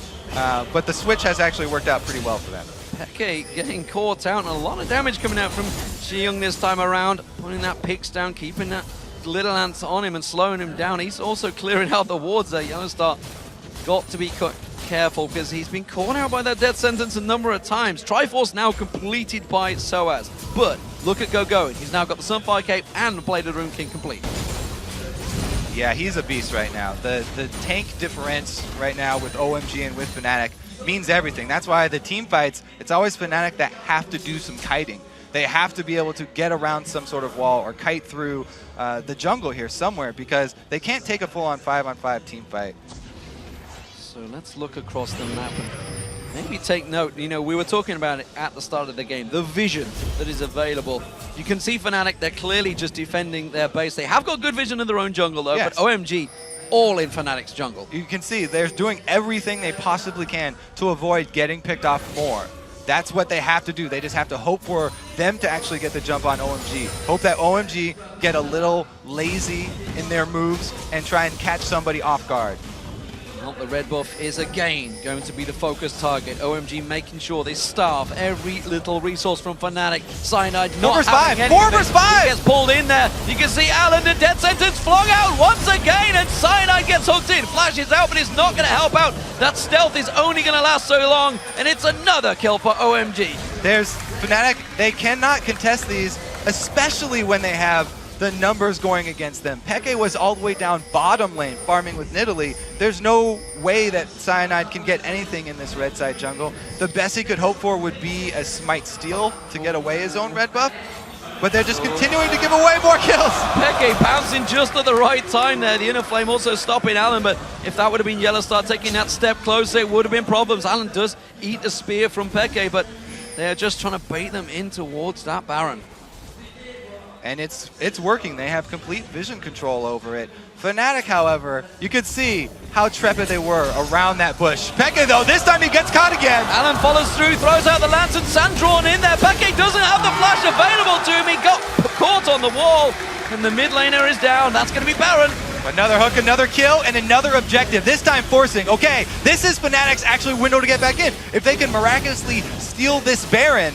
G: but the switch has actually worked out pretty well for them.
F: FLICKR getting caught out, and a lot of damage coming out from Xiyang this time around, putting that picks down, keeping that little ants on him and slowing him down. He's also clearing out the wards there. YellOwStaR got to be careful because he's been caught out by that death sentence a number of times. Triforce now completed by sOAZ, but look at Gogoing. He's now got the Sunfire Cape and the Blade of the Rune King complete.
G: Yeah, he's a beast right now. The tank difference right now with OMG and with Fnatic means everything. That's why the team fights, it's always Fnatic that have to do some kiting. They have to be able to get around some sort of wall or kite through the jungle here somewhere because they can't take a full-on 5-on-5 team fight.
F: So let's look across the map and maybe take note. You know, we were talking about it at the start of the game, the vision that is available. You can see Fnatic, they're clearly just defending their base. They have got good vision in their own jungle though,
G: yes.
F: but OMG, all in Fnatic's jungle.
G: You can see they're doing everything they possibly can to avoid getting picked off more. That's what they have to do. They just have to hope for them to actually get the jump on OMG. Hope that OMG get a little lazy in their moves and try and catch somebody off guard.
F: Well, the red buff is again going to be the focus target. OMG making sure they starve every little resource from Fnatic. Cyanide not having anything.
G: 4 vs 5!
F: He gets pulled in there. You can see Alan, the death sentence flung out once again, and Cyanide gets hooked in. Flashes out, but it's not going to help out. That stealth is only going to last so long, and it's another kill for OMG.
G: There's Fnatic, they cannot contest these, especially when they have the numbers going against them. FLICKR was all the way down bottom lane farming with Nidalee. There's no way that Cyanide can get anything in this red side jungle. The best he could hope for would be a Smite Steal to get away his own red buff, but they're just continuing to give away more kills.
F: FLICKR bouncing just at the right time there. The Inner Flame also stopping Alan, but if that would have been YellOwStaR taking that step closer, it would have been problems. Alan does eat a spear from FLICKR, but they're just trying to bait them in towards that Baron.
G: And it's working. They have complete vision control over it. Fnatic, however, you could see how trepid they were around that bush. FLICKR, though, this time he gets caught again.
F: Alan follows through, throws out the lantern, sand drawn in there. FLICKR doesn't have the flash available to him. He got caught on the wall, and the mid laner is down. That's going to be Baron.
G: Another hook, another kill, and another objective. This time forcing. Okay, this is Fnatic's actually window to get back in. If they can miraculously steal this Baron,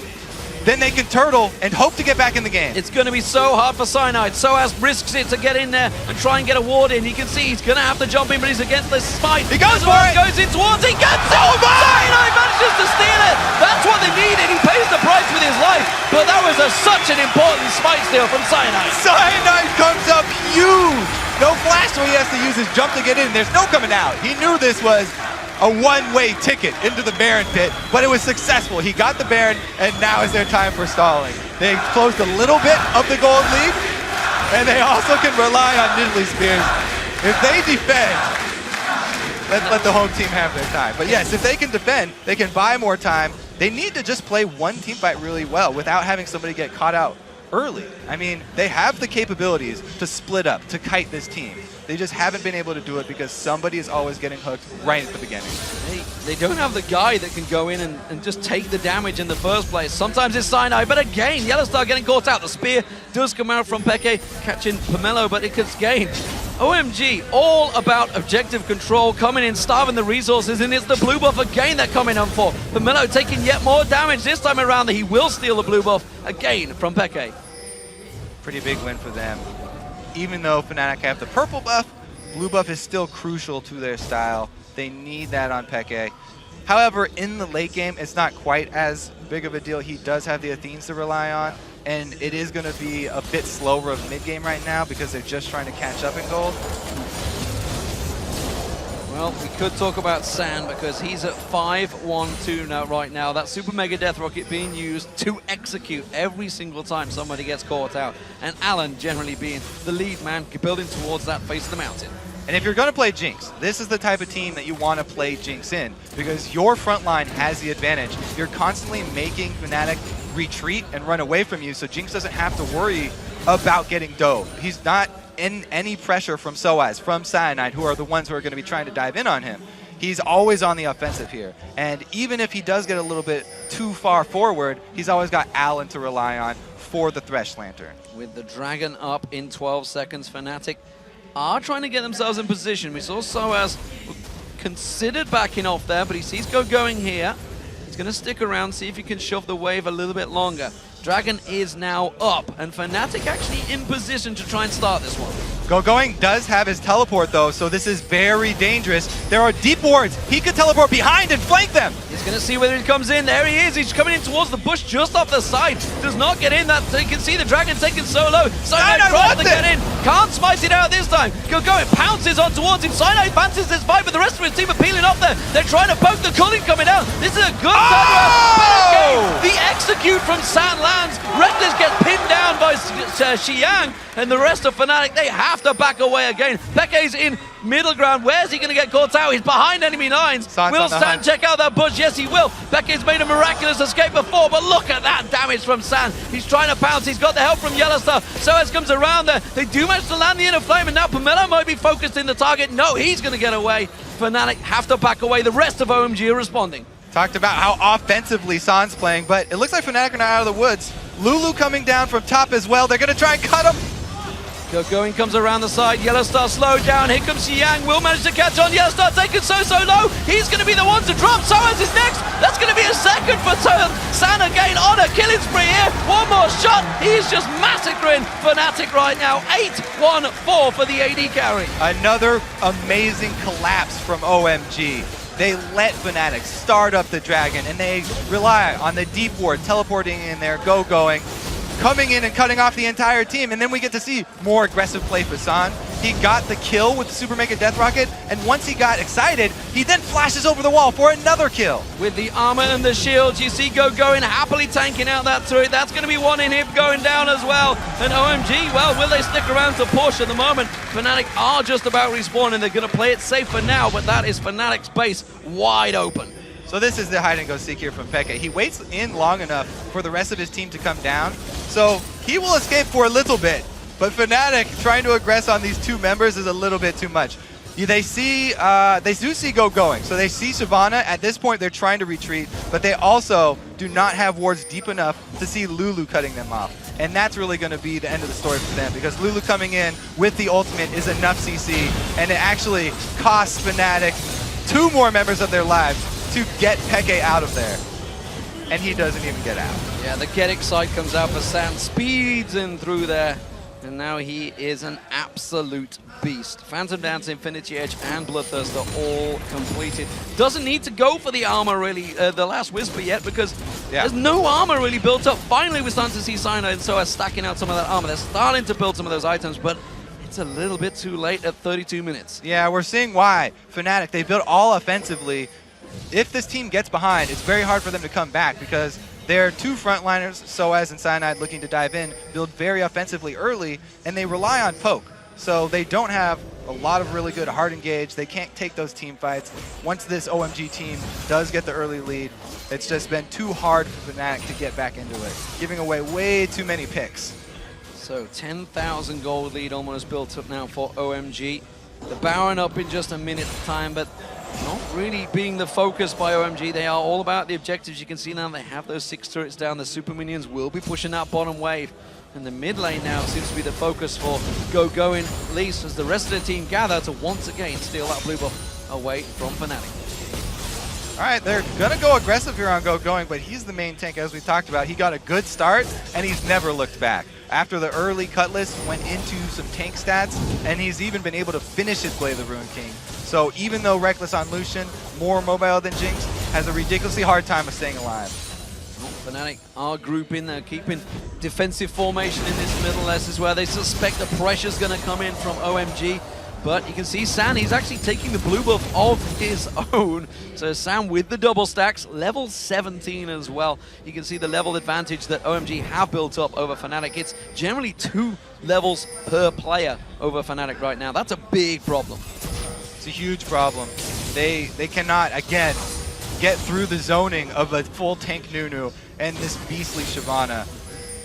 G: then they can turtle and hope to get back in the game.
F: It's going to be so hard for Cyanide. sOAZ risks it to get in there and try and get a ward in. You can see he's going to have to jump in, but he's against the smite.
G: He goes for it!
F: Goes in towards it, gets it! Cyanide manages to steal it! That's what they needed. He pays the price with his life, but that was such an important smite steal from Cyanide.
G: Cyanide comes up huge! No flash, so he has to use his jump to get in. There's no coming out. He knew this was a one-way ticket into the Baron pit, but it was successful. He got the Baron, and now is their time for stalling. They closed a little bit of the gold lead, and they also can rely on Nidalee Spears. If they defend, let the home team have their time. But yes, if they can defend, they can buy more time. They need to just play one team fight really well without having somebody get caught out early. I mean, they have the capabilities to split up, to kite this team. They just haven't been able to do it because somebody is always getting hooked right at the beginning.
F: They don't have the guy that can go in and just take the damage in the first place. Sometimes it's Cyanide, but again, YellOwStaR getting caught out. The spear does come out from FLICKR, catching Pomelo, but it gets gained. OMG, all about objective control, coming in, starving the resources, and it's the blue buff again they're coming on for. Pomelo taking yet more damage this time around. He will steal the blue buff again from FLICKR.
G: Pretty big win for them. Even though Fnatic have the purple buff, blue buff is still crucial to their style. They need that on FLICKR. However, in the late game, it's not quite as big of a deal. He does have the Athenes to rely on, and it is going to be a bit slower of mid-game right now because they're just trying to catch up in gold.
F: Well, we could talk about San because he's at 5-1-2 now, right now. That Super Mega Death Rocket being used to execute every single time somebody gets caught out. And Alan generally being the lead man, building towards that face of the mountain.
G: And if you're going to play Jinx, this is the type of team that you want to play Jinx in because your front line has the advantage. You're constantly making Fnatic retreat and run away from you, so Jinx doesn't have to worry about getting dove. He's not in any pressure from sOAZ, from Cyanide, who are the ones who are going to be trying to dive in on him. He's always on the offensive here. And even if he does get a little bit too far forward, he's always got Alan to rely on for the Thresh Lantern.
F: With the Dragon up in 12 seconds, Fnatic are trying to get themselves in position. We saw sOAZ considered backing off there, but he sees Gogoing here. He's going to stick around, see if he can shove the wave a little bit longer. Dragon is now up, and Fnatic actually in position to try and start this one.
G: Gogoing does have his teleport though, so this is very dangerous. There are deep wards. He could teleport behind and flank them.
F: He's going to see whether he comes in. There he is. He's coming in towards the bush just off the side. Does not get in. That you can see the Dragon taken solo. Cyanide tries to get in. Can't smite it out this time. Gogoing pounces on towards him. Cyanide fancies this fight, but the rest of his team are peeling up there. They're trying to poke the Culling coming out. This is a good turnaround. The execute from San lands. Rekkles gets pinned down by Xiyang, and the rest of Fnatic, they have to back away again. Peke's in middle ground. Where's he going to get caught out? He's behind enemy lines. Will San check out that bush? Yes, he will. Peke's made a miraculous escape before, but look at that damage from San. He's trying to pounce. He's got the help from YellOwStaR. sOAZ comes around there. They do manage to land the inner flame, and now pomelo might be focused in the target. No, he's going to get away. Fnatic have to back away. The rest of OMG are responding.
G: Talked about how offensively San's playing, but it looks like Fnatic are not out of the woods. Lulu coming down from top as well. They're going to try and cut him.
F: Gogoing comes around the side. YellOwStaR slowed down. Here comes xiyang. Will manage to catch on. YellOwStaR taken so low. He's going to be the one to drop. sOAZ is next. That's going to be a second for San again on a killing spree here. One more shot. He's just massacring Fnatic right now. 8-1-4 for the AD carry.
G: Another amazing collapse from OMG. They let Fnatic start up the Dragon, and they rely on the deep ward teleporting in there, Gogoing, coming in and cutting off the entire team, and then we get to see more aggressive play for San. He got the kill with the Super Mega Death Rocket, and once he got excited, he then flashes over the wall for another kill.
F: With the armor and the shields, you see Gogoing happily tanking out that turret. That's going to be one inhib going down as well. And OMG, well, will they stick around to push at the moment? Fnatic are just about respawning. They're going to play it safe for now, but that is Fnatic's base wide open.
G: So this is the hide and go seek here from Peke. He waits in long enough for the rest of his team to come down, so he will escape for a little bit. But Fnatic trying to aggress on these two members is a little bit too much. They do see Gogoing, so they see Shyvana. At this point, they're trying to retreat, but they also do not have wards deep enough to see Lulu cutting them off. And that's really going to be the end of the story for them, because Lulu coming in with the ultimate is enough CC, and it actually costs Fnatic 2 more members of their lives to get Peke out of there. And he doesn't even get out.
F: Yeah, the get excite comes out for San, speeds in through there. And now he is an absolute beast. Phantom Dance, Infinity Edge, and Bloodthirst are all completed. Doesn't need to go for the armor really, the last Whisper yet, because there's no armor really built up. Finally, we're starting to see Cyanide and sOAZ stacking out some of that armor. They're starting to build some of those items, but it's a little bit too late at 32 minutes.
G: Yeah, we're seeing why. Fnatic, they built all offensively. If this team gets behind, it's very hard for them to come back, because their 2 frontliners, sOAZ and Cyanide, looking to dive in, build very offensively early, and they rely on poke. So they don't have a lot of really good hard engage. They can't take those team fights. Once this OMG team does get the early lead, it's just been too hard for Fnatic to get back into it, giving away way too many picks.
F: So 10,000 gold lead almost built up now for OMG. The Baron up in just a minute's time, but not really being the focus by OMG. They are all about the objectives. You can see now they have those 6 turrets down. The super minions will be pushing that bottom wave. And the mid lane now seems to be the focus for Gogoing, at least as the rest of the team gather to once again steal that blue buff away from Fnatic.
G: All right, they're going to go aggressive here on Gogoing, but he's the main tank, as we talked about. He got a good start, and he's never looked back. After the early Cutlass went into some tank stats, and he's even been able to finish his Blade of the Ruined King. So even though Rekkles on Lucian, more mobile than Jinx, has a ridiculously hard time of staying alive.
F: Fnatic are grouping, they're keeping defensive formation in this middle. This is where they suspect the pressure's going to come in from OMG. But you can see San, he's actually taking the blue buff of his own. So San with the double stacks, level 17 as well. You can see the level advantage that OMG have built up over Fnatic. It's generally 2 levels per player over Fnatic right now. That's a big problem.
G: It's a huge problem. They cannot, again, get through the zoning of a full tank Nunu and this beastly Shyvana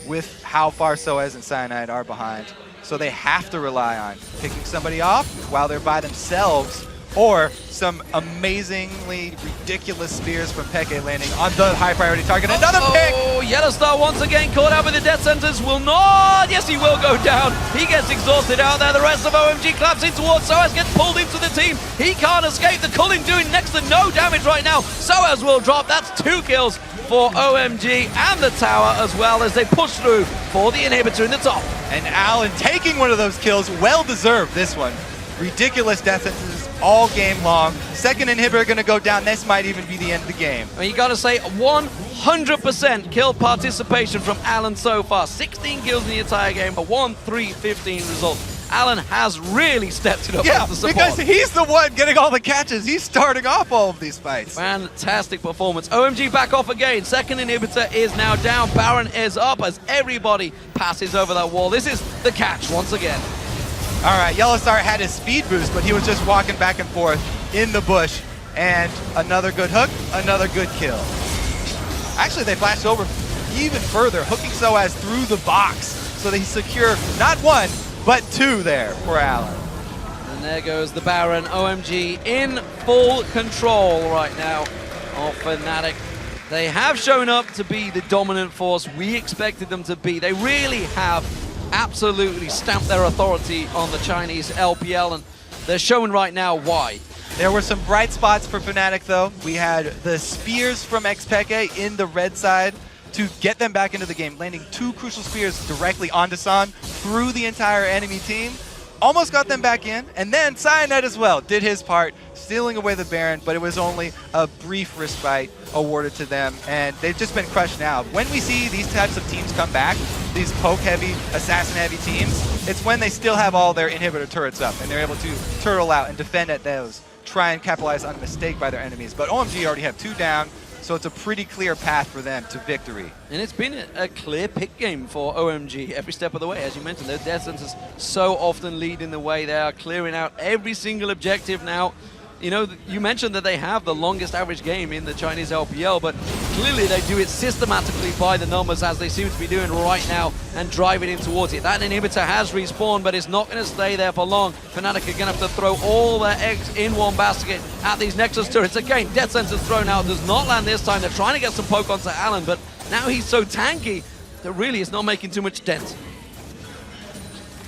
G: with how far sOAZ and Cyanide are behind. So they have to rely on picking somebody off while they're by themselves, or some amazingly ridiculous spears from Peke landing on the high priority target. Another pick!
F: Oh, YellOwStaR once again caught out with the death sentence. Will not. Yes, he will go down. He gets exhausted out there. The rest of OMG claps in towards sOAZ, gets pulled into the team. He can't escape. The culling doing next to no damage right now. sOAZ will drop. That's 2 kills for OMG and the tower as well as they push through for the inhibitor in the top.
G: And Allen taking one of those kills, well deserved this one. Ridiculous death sentences all game long. Second inhibitor gonna go down. This might even be the end of the game.
F: I mean, you gotta say 100% kill participation from Allen so far. 16 kills in the entire game, a 1-3-15 result. Allen has really stepped it up as the support.
G: Because he's the one getting all the catches. He's starting off all of these fights.
F: Fantastic performance. OMG back off again. Second inhibitor is now down. Baron is up as everybody passes over that wall. This is the catch once again.
G: All right, YellOwStaR had his speed boost, but he was just walking back and forth in the bush. And another good hook, another good kill. Actually, they flashed over even further, hooking sOAZ through the box so they secure not 1, but 2 there for Allen.
F: And there goes the Baron. OMG in full control right now of Fnatic. They have shown up to be the dominant force we expected them to be. They really have absolutely stamped their authority on the Chinese LPL, and they're showing right now why.
G: There were some bright spots for Fnatic though. We had the spears from xPeke in the red side to get them back into the game, landing 2 crucial spears directly onto San through the entire enemy team. Almost got them back in, and then Cyanide as well did his part, stealing away the Baron, but it was only a brief respite awarded to them, and they've just been crushed now. When we see these types of teams come back, these poke-heavy, assassin-heavy teams, it's when they still have all their inhibitor turrets up, and they're able to turtle out and defend at those, try and capitalize on a mistake by their enemies. But OMG already have 2 down, so it's a pretty clear path for them to victory.
F: And it's been a clear pick game for OMG every step of the way. As you mentioned, their death sentences so often lead in the way. They are clearing out every single objective now. You know, you mentioned that they have the longest average game in the Chinese LPL, but clearly they do it systematically by the numbers, as they seem to be doing right now, and driving in towards it. That inhibitor has respawned, but it's not going to stay there for long. Fnatic are going to have to throw all their eggs in one basket at these Nexus turrets. Again, death sentence thrown out, does not land this time. They're trying to get some poke onto Allen, but now he's so tanky that really is not making too much dent.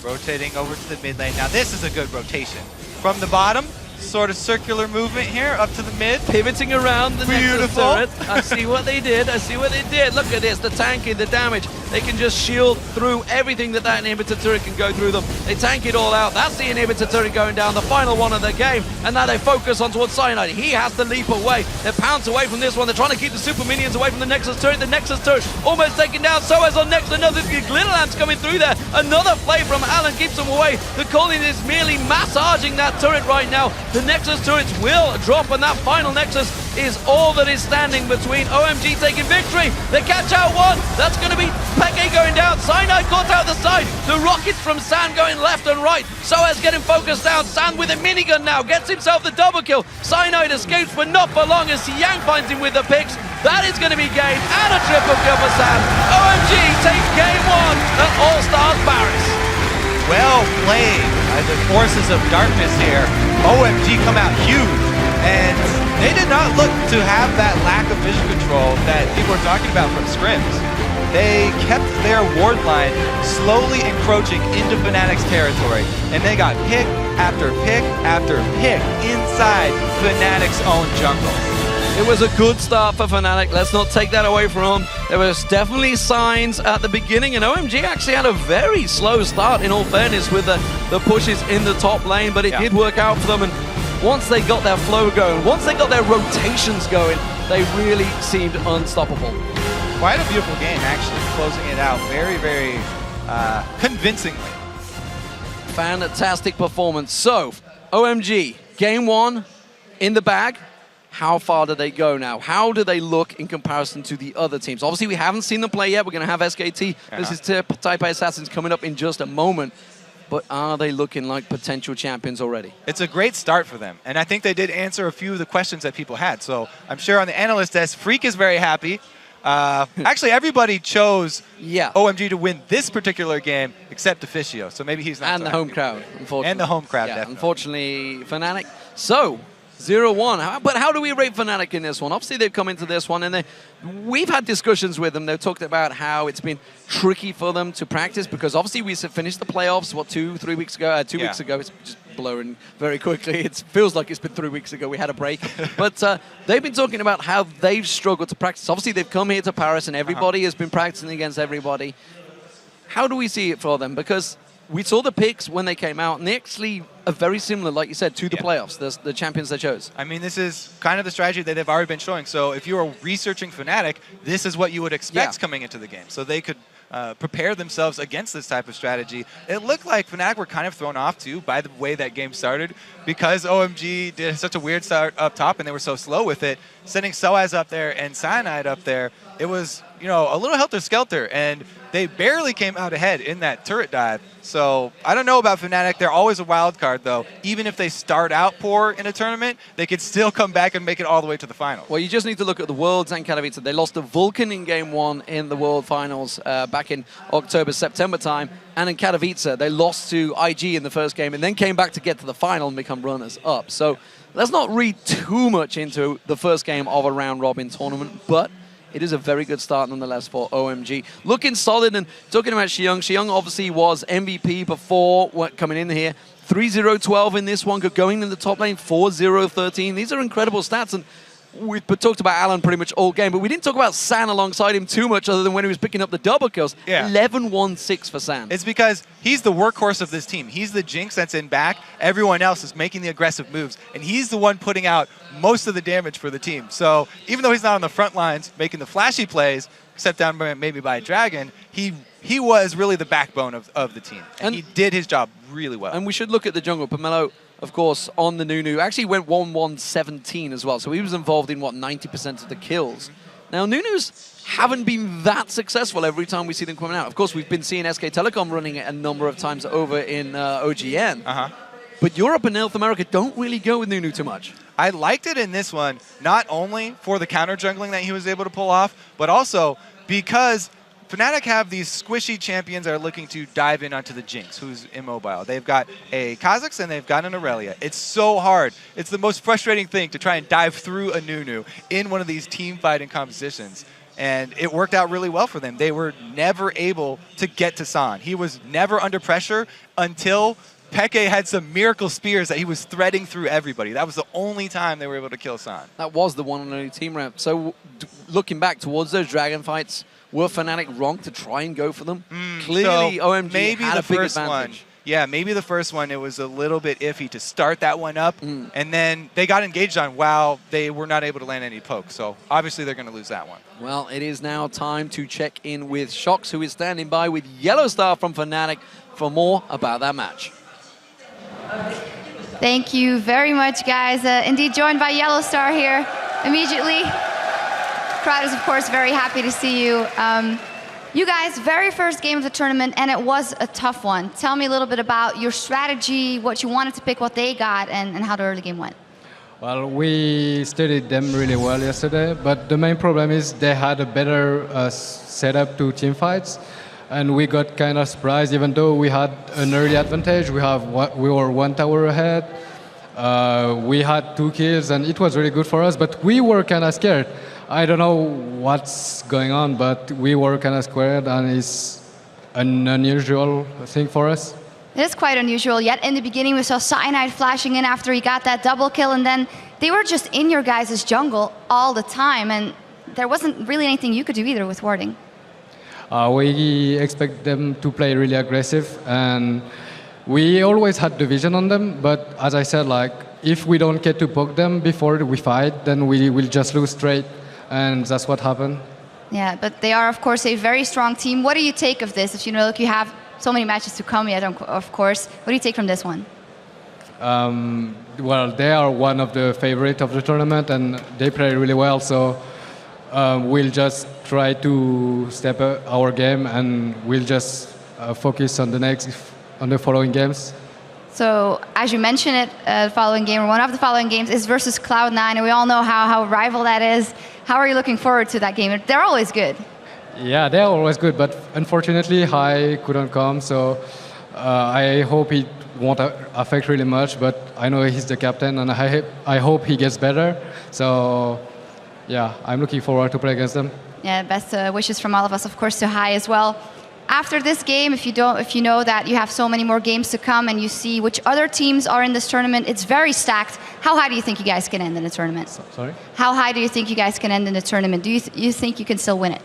G: Rotating over to the mid lane. Now this is a good rotation. From the bottom, sort of circular movement here up to the mid.
F: Pivoting around the Nexus turret. I see what they did. I see what they did. Look at this, the tanking, the damage. They can just shield through everything that inhibitor turret can go through them. They tank it all out. That's the inhibitor turret going down, the final one of the game. And now they focus on towards Cyanide. He has to leap away. They're pounced away from this one. They're trying to keep the super minions away from the Nexus turret. The Nexus turret almost taken down. sOAZ on next. Another glitter lamps coming through there. Another play from Allen keeps them away. The Colin is merely massaging that turret right now. The Nexus turrets will drop, and that final Nexus is all that is standing between OMG taking victory. They catch out one. That's going to be Peke going down. Cyanide caught out the side. The rockets from San going left and right. sOAZ getting focused down. San with a minigun now gets himself the double kill. Cyanide escapes, but not for long as xiyang finds him with the picks. That is going to be game and a triple kill for San. OMG takes game 1 at All-Stars Paris.
G: Well played by the forces of darkness here. OMG come out huge, and they did not look to have that lack of vision control that people are talking about from scrims. They kept their ward line slowly encroaching into Fnatic's territory, and they got pick after pick after pick inside Fnatic's own jungle.
F: It was a good start for Fnatic. Let's not take that away from them. There was definitely signs at the beginning, and OMG actually had a very slow start, in all fairness, with the pushes in the top lane, but it did work out for them. And once they got their flow going, once they got their rotations going, they really seemed unstoppable.
G: Quite a beautiful game, actually, closing it out very, very convincingly.
F: Fantastic performance. So, OMG, game one in the bag. How far do they go now? How do they look in comparison to the other teams? Obviously, we haven't seen them play yet. We're going to have SKT versus Taipei Assassins coming up in just a moment. But are they looking like potential champions already?
G: It's a great start for them. And I think they did answer a few of the questions that people had. So I'm sure on the analyst desk, Freak is very happy. Actually, everybody chose OMG to win this particular game except Officio. So maybe he's not.
F: And the home crowd, unfortunately.
G: And the home crowd,
F: yeah,
G: definitely.
F: Unfortunately, Fnatic. So, 0-1. But how do we rate Fnatic in this one? Obviously, they've come into this one, and we've had discussions with them. They've talked about how it's been tricky for them to practice because obviously we finished the playoffs, what, 2-3 weeks ago? 2 weeks ago. It's just blurring very quickly. It feels like it's been 3 weeks ago. We had a break. But they've been talking about how they've struggled to practice. Obviously, they've come here to Paris, and everybody has been practicing against everybody. How do we see it for them? Because we saw the picks when they came out, and they actually are very similar, like you said, to the playoffs, the champions they chose.
G: I mean, this is kind of the strategy that they've already been showing. So if you were researching Fnatic, this is what you would expect coming into the game. So they could prepare themselves against this type of strategy. It looked like Fnatic were kind of thrown off, too, by the way that game started. Because OMG did such a weird start up top, and they were so slow with it, sending sOAZ up there and Cyanide up there, it was, you know, a little helter-skelter. And they barely came out ahead in that turret dive. So I don't know about Fnatic. They're always a wild card, though. Even if they start out poor in a tournament, they could still come back and make it all the way to the final.
F: Well, you just need to look at the Worlds and Katowice. They lost to Vulcan in Game 1 in the World Finals back in October, September time. And in Katowice, they lost to IG in the first game and then came back to get to the final and become runners-up. So let's not read too much into the first game of a round-robin tournament, but it is a very good start nonetheless for OMG. Looking solid, and talking about xiyang. xiyang obviously was MVP before coming in here. 3-0-12 in this one, going in the top lane, 4-0-13. These are incredible stats, and we've talked about Alan pretty much all game, but we didn't talk about San alongside him too much other than when he was picking up the double kills. 11-1-6 for San.
G: It's because he's the workhorse of this team. He's the Jinx that's in back. Everyone else is making the aggressive moves, and he's the one putting out most of the damage for the team. So even though he's not on the front lines making the flashy plays, except down maybe by a Dragon, he was really the backbone of the team. And he did his job really well.
F: And we should look at the jungle. Pomelo, of course, on the Nunu, actually went 1-1-17 as well. So he was involved in, what, 90% of the kills. Now, Nunus haven't been that successful every time we see them coming out. Of course, we've been seeing SK Telecom running it a number of times over in OGN. But Europe and North America don't really go with Nunu too much.
G: I liked it in this one, not only for the counter jungling that he was able to pull off, but also because Fnatic have these squishy champions that are looking to dive in onto the Jinx, who's immobile. They've got a Kha'Zix and they've got an Irelia. It's so hard. It's the most frustrating thing to try and dive through a Nunu in one of these team fighting competitions. And it worked out really well for them. They were never able to get to San. He was never under pressure until Peke had some miracle spears that he was threading through everybody. That was the only time they were able to kill San.
F: That was the one and only team ramp. So looking back towards those Dragon fights, were Fnatic wrong to try and go for them? Clearly,
G: so
F: OMG
G: maybe
F: had
G: the
F: a big
G: first
F: advantage.
G: one. Yeah, maybe the first one, it was a little bit iffy to start that one up. And then they got engaged on while they were not able to land any poke. So obviously they're going to lose that one.
F: Well, it is now time to check in with Shox, who is standing by with YellOwStaR from Fnatic for more about that match.
M: Thank you very much, guys. Indeed, joined by YellOwStaR here immediately. Crowd is, of course, very happy to see you. You guys, very first game of the tournament, and it was a tough one. Tell me a little bit about your strategy, what you wanted to pick, what they got, and how the early game went.
N: Well, we studied them really well yesterday, but the main problem is they had a better setup to team fights, and we got kind of surprised. Even though we had an early advantage, we were 1 tower ahead. We had 2 kills, and it was really good for us, but we were kind of scared. I don't know what's going on, but we were kind of scared, and it's an unusual thing for us.
M: It is quite unusual, yet in the beginning we saw Cyanide flashing in after he got that double kill, and then they were just in your guys' jungle all the time, and there wasn't really anything you could do either with warding.
N: We expect them to play really aggressive, and we always had the vision on them, but as I said, like, if we don't get to poke them before we fight, then we will just lose straight, and that's what happened.
M: Yeah, but they are, of course, a very strong team. What do you take of this? If you know, look, you have so many matches to come yet, of course. What do you take from this one?
N: Well, they are one of the favorites of the tournament, and they play really well. So we'll just try to step up our game, and we'll just focus on the following games.
M: So, as you mentioned it, following game, or one of the following games is versus Cloud9, and we all know how rival that is. How are you looking forward to that game? They're always good.
N: Yeah, they're always good, but unfortunately, Hai couldn't come, so I hope it won't affect really much, but I know he's the captain, and I hope he gets better. So, yeah, I'm looking forward to play against them.
M: Yeah, best wishes from all of us, of course, to Hai as well. After this game, if you know that you have so many more games to come and you see which other teams are in this tournament, it's very stacked. How high do you think you guys can end in the tournament?
N: Sorry?
M: How high do you think you guys can end in the tournament? Do you think you can still win it?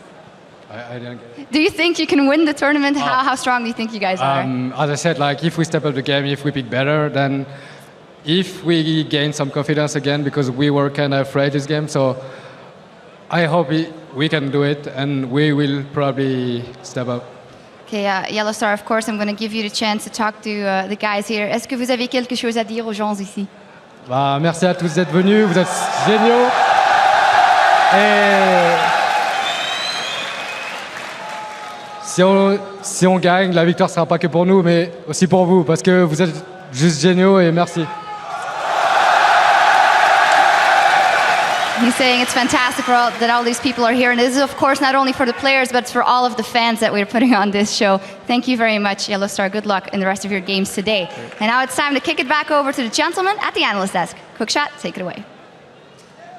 N: I didn't get it.
M: Do you think you can win the tournament? How strong do you think you guys are?
N: As I said, like if we step up the game, if we pick better, then if we gain some confidence again, because we were kind of afraid this game, so I hope we can do it, and we will probably step up.
M: Okay, YellOwStaR, of course, I'm going to give you the chance to talk to the guys here. Est-ce que vous avez quelque chose à dire aux gens ici?
N: Merci à tous d'être venus, vous êtes géniaux. Et si on gagne, la victoire ne sera pas que pour nous, mais aussi pour vous, parce que vous êtes juste géniaux et merci.
M: He's saying it's fantastic that all these people are here. And this is, of course, not only for the players, but it's for all of the fans that we're putting on this show. Thank you very much, YellOwStaR. Good luck in the rest of your games today. And now it's time to kick it back over to the gentleman at the analyst desk. Quickshot, take it away.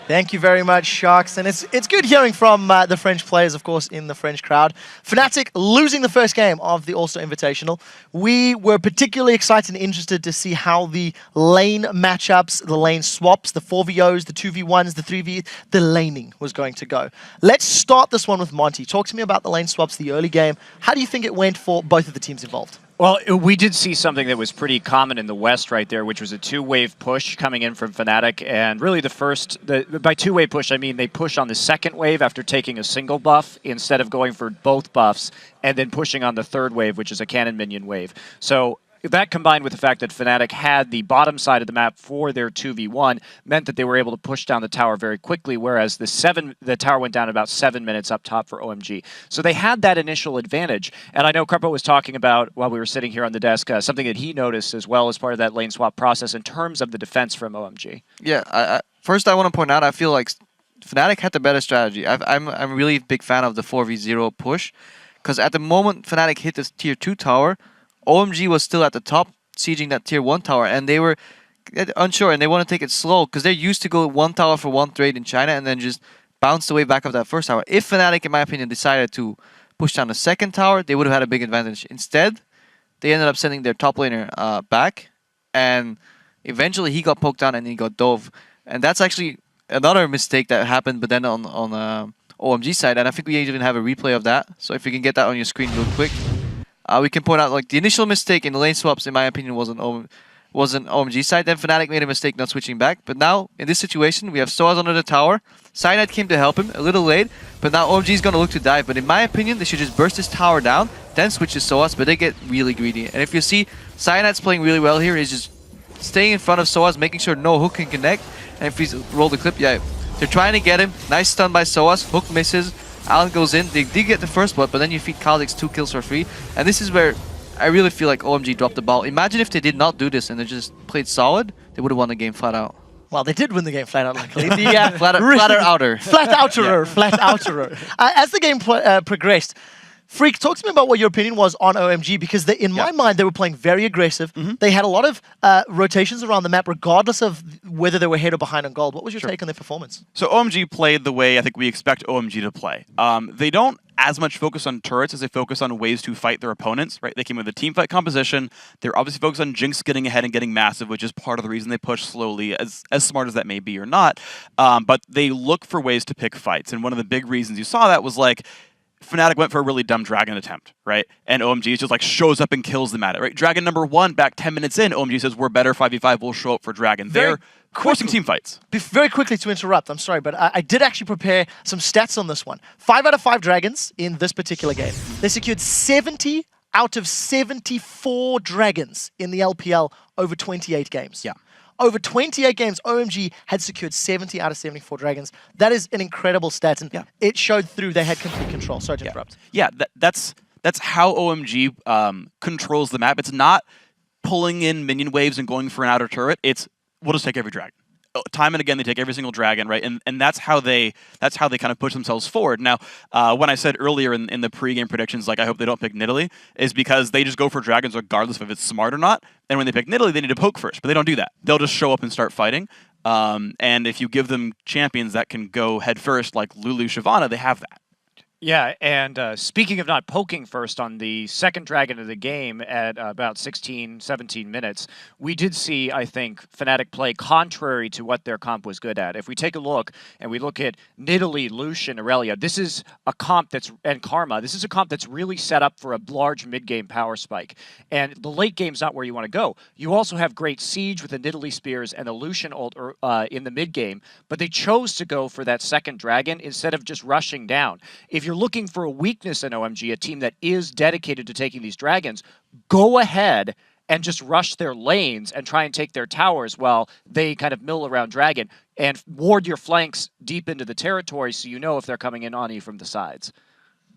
A: Thank you very much, Sharks. And it's good hearing from the French players, of course, in the French crowd. Fnatic losing the first game of the All-Star Invitational. We were particularly excited and interested to see how the lane matchups, the lane swaps, the 4v0s, the 2v1s, the 3v, the laning was going to go. Let's start this one with Monty. Talk to me about the lane swaps, the early game. How do you think it went for both of the teams involved?
C: Well, we did see something that was pretty common in the West right there, which was a two-wave push coming in from Fnatic. And really by two-wave push, I mean they push on the second wave after taking a single buff instead of going for both buffs, and then pushing on the third wave, which is a cannon minion wave. So that combined with the fact that Fnatic had the bottom side of the map for their 2v1 meant that they were able to push down the tower very quickly, whereas the tower went down about 7 minutes up top for OMG. So they had that initial advantage. And I know Krepo was talking about, while we were sitting here on the desk, something that he noticed as well as part of that lane swap process in terms of the defense from OMG.
D: Yeah, first I want to point out, I feel like Fnatic had the better strategy. I'm a really big fan of the 4v0 push, because at the moment Fnatic hit this tier 2 tower, OMG was still at the top, sieging that tier 1 tower, and they were unsure, and they want to take it slow, because they're used to go 1 tower for 1 trade in China, and then just bounce the way back of that first tower. If Fnatic, in my opinion, decided to push down the second tower, they would have had a big advantage. Instead, they ended up sending their top laner back, and eventually he got poked down and he got dove. And that's actually another mistake that happened, but then on OMG side, and I think we even have a replay of that, so if you can get that on your screen real quick. We can point out, like, the initial mistake in the lane swaps, in my opinion, was on OMG side. Then Fnatic made a mistake not switching back. But now, in this situation, we have sOAZ under the tower. Cyanide came to help him, a little late. But now OMG is going to look to dive. But in my opinion, they should just burst this tower down, then switch to sOAZ. But they get really greedy. And if you see, Cyanide's playing really well here. He's just staying in front of sOAZ, making sure no hook can connect. And if we roll the clip, yeah, they're trying to get him. Nice stun by sOAZ. Hook misses. Alan goes in, they did get the first blood, but then you feed Kha'Zix 2 kills for free. And this is where I really feel like OMG dropped the ball. Imagine if they did not do this and they just played solid, they would have won the game flat out.
A: Well, they did win the game flat out, luckily.
D: Flatter outer.
A: Flat outerer, flat outerer. As the game progressed, Freak, talk to me about what your opinion was on OMG, because in my mind, they were playing very aggressive. They had a lot of rotations around the map, regardless of whether they were ahead or behind on gold. What was your take on their performance?
B: So OMG played the way I think we expect OMG to play. They don't as much focus on turrets as they focus on ways to fight their opponents, right? They came with a team fight composition. They're obviously focused on Jinx getting ahead and getting massive, which is part of the reason they push slowly, as smart as that may be or not. But they look for ways to pick fights. And one of the big reasons you saw that was, like, Fnatic went for a really dumb Dragon attempt, right? And OMG just like shows up and kills them at it, right? Dragon number 1, back 10 minutes in, OMG says, we're better 5v5, we'll show up for Dragon. They're forcing team fights.
A: Very quickly to interrupt, I'm sorry, but I did actually prepare some stats on this one. 5 out of 5 Dragons in this particular game. They secured 70 out of 74 Dragons in the LPL over 28 games.
B: Yeah.
A: Over 28 games, OMG had secured 70 out of 74 Dragons. That is an incredible stat, and it showed through they had complete control. Sorry to interrupt.
B: Yeah, that's how OMG controls the map. It's not pulling in minion waves and going for an outer turret. It's, we'll just take every Dragon. Time and again, they take every single Dragon, right? And that's how they kind of push themselves forward. Now, when I said earlier in the pre-game predictions, like I hope they don't pick Nidalee, is because they just go for Dragons regardless of if it's smart or not. And when they pick Nidalee, they need to poke first, but they don't do that. They'll just show up and start fighting. And if you give them champions that can go head first, like Lulu, Shyvana, they have that.
C: Yeah, and speaking of not poking first, on the second Dragon of the game at about 16, 17 minutes, we did see, I think, Fnatic play contrary to what their comp was good at. If we take a look, and we look at Nidalee, Lucian, Irelia, this is a comp that's, and Karma, this is a comp that's really set up for a large mid-game power spike. And the late game's not where you want to go. You also have great siege with the Nidalee spears and the Lucian ult in the mid-game, but they chose to go for that second Dragon instead of just rushing down. If you're looking for a weakness in OMG, a team that is dedicated to taking these Dragons, go ahead and just rush their lanes and try and take their towers while they kind of mill around Dragon, and ward your flanks deep into the territory so you know if they're coming in on you from the sides.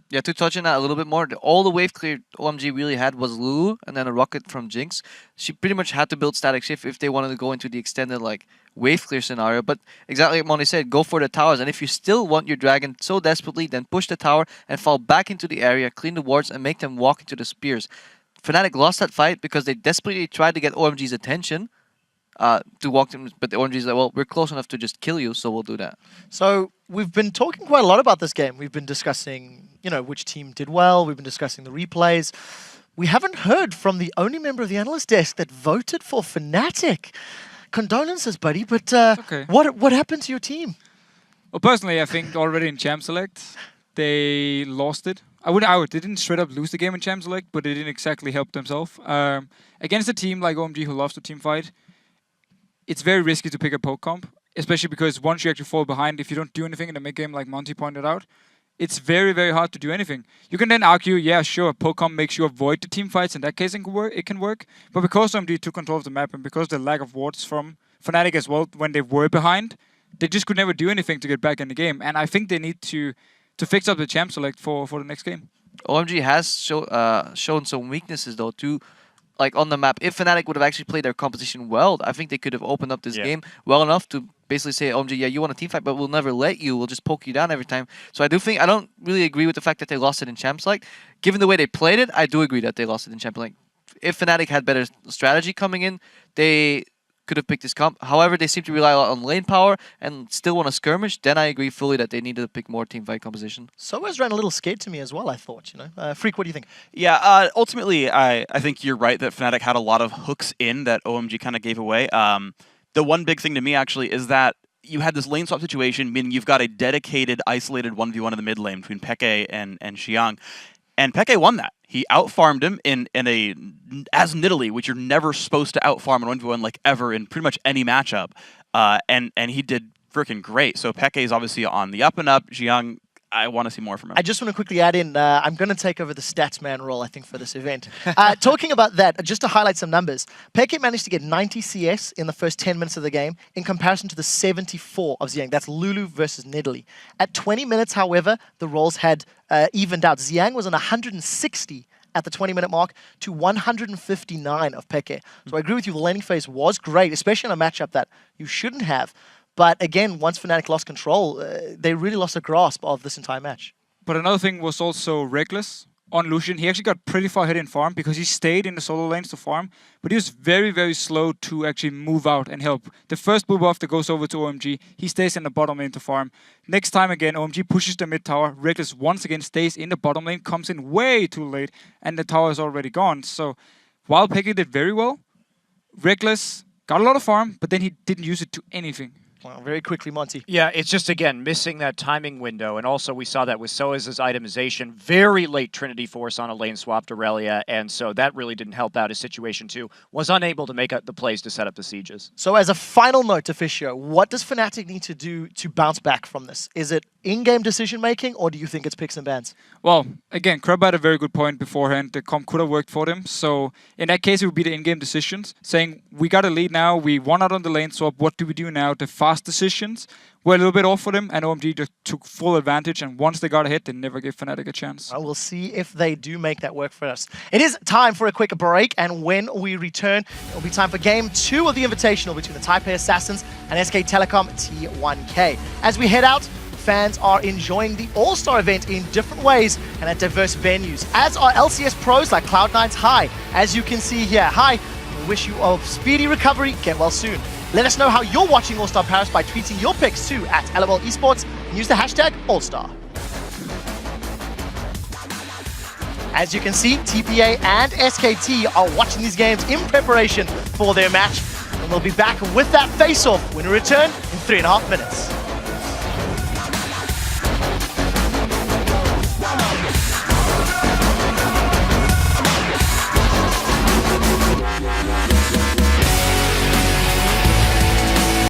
D: Yeah, to touch on that a little bit more, all the wave clear OMG really had was Lulu and then a rocket from Jinx. She pretty much had to build static shift if they wanted to go into the extended like wave clear scenario. But exactly like Monty said, go for the towers. And if you still want your Dragon so desperately, then push the tower and fall back into the area, clean the wards, and make them walk into the spears. Fnatic lost that fight because they desperately tried to get OMG's attention to walk them, but the OMG's like, well, we're close enough to just kill you, so we'll do that.
A: So we've been talking quite a lot about this game. We've been discussing, you know, which team did well. We've been discussing the replays. We haven't heard from the only member of the analyst desk that voted for Fnatic. Condolences, buddy, but
E: okay.
A: What happened to your team?
E: Well, personally, I think already in Champ Select, they lost it. They didn't straight up lose the game in Champ Select, but they didn't exactly help themselves. Against a team like OMG who loves to team fight, it's very risky to pick a poke comp, especially because once you actually fall behind, if you don't do anything in the mid game, like Monty pointed out, it's very, very hard to do anything. You can then argue, yeah, sure, poke comp makes you avoid the team fights. In that case, it can work. But because OMG took control of the map and because the lack of wards from Fnatic as well, when they were behind, they just could never do anything to get back in the game. And I think they need to fix up the Champ Select for the next game.
D: OMG has shown some weaknesses though too. Like on the map, if Fnatic would have actually played their composition well, I think they could have opened up this game well enough to basically say, OMG, yeah, you want a team fight, but we'll never let you. We'll just poke you down every time. So I don't really agree with the fact that they lost it in Champs Select. Given the way they played it, I do agree that they lost it in Champs Select. If Fnatic had better strategy coming in, they could have picked this comp. However, they seem to rely a lot on lane power and still want to skirmish. Then I agree fully that they needed to pick more team fight composition.
A: sOAZ ran a little scared to me as well, I thought, you know. Freak, what do you think?
B: Yeah, ultimately, I think you're right that Fnatic had a lot of hooks in that OMG kind of gave away. The one big thing to me, actually, is that you had this lane swap situation, meaning you've got a dedicated, isolated 1v1 in the mid lane between Peke and xiyang. And Peke won that. He outfarmed him in a as Nidalee, which you're never supposed to outfarm in 1v1 like ever in pretty much any matchup. And he did freaking great. So Peke is obviously on the up and up. xiyang, I want to see more from him.
A: I just want to quickly add in, I'm going to take over the stats man role, I think, for this event. Talking about that, just to highlight some numbers, Peke managed to get 90 CS in the first 10 minutes of the game in comparison to the 74 of xiyang. That's Lulu versus Nidalee. At 20 minutes, however, the roles had evened out. xiyang was on 160 at the 20-minute mark to 159 of Peke. So I agree with you, the laning phase was great, especially in a matchup that you shouldn't have. But again, once Fnatic lost control, they really lost a grasp of this entire match.
E: But another thing was also Rekkles on Lucian. He actually got pretty far ahead in farm because he stayed in the solo lanes to farm, but he was very, very slow to actually move out and help. The first move off that goes over to OMG, he stays in the bottom lane to farm. Next time again, OMG pushes the mid tower. Rekkles once again stays in the bottom lane, comes in way too late, and the tower is already gone. So while Peke did very well, Rekkles got a lot of farm, but then he didn't use it to anything.
A: Well, very quickly, Monty.
C: Yeah, it's just, again, missing that timing window. And also we saw that with sOAZ's itemization. Very late Trinity Force on a lane swap to Irelia, and so that really didn't help out his situation too. Was unable to make the plays to set up the sieges.
A: So as a final note, Officio, what does Fnatic need to do to bounce back from this? Is it in-game decision-making, or do you think it's picks and bans?
E: Well, again, Krab had a very good point beforehand. The comp could have worked for them. So in that case, it would be the in-game decisions, saying, we got a lead now, we won out on the lane swap, what do we do now? The fast decisions were a little bit off for them, and OMG just took full advantage, and once they got a hit, they never gave Fnatic a chance.
A: Well, we'll see if they do make that work for us. It is time for a quick break, and when we return, it'll be time for Game 2 of the Invitational between the Taipei Assassins and SK Telecom T1K. As we head out, fans are enjoying the All-Star event in different ways and at diverse venues, as are LCS pros like Cloud9's Hi. As you can see here, Hi, we wish you a speedy recovery, get well soon. Let us know how you're watching All-Star Paris by tweeting your picks to @LOL Esports and use the hashtag All-Star. As you can see, TPA and SKT are watching these games in preparation for their match, and we'll be back with that face-off when we return in 3.5 minutes.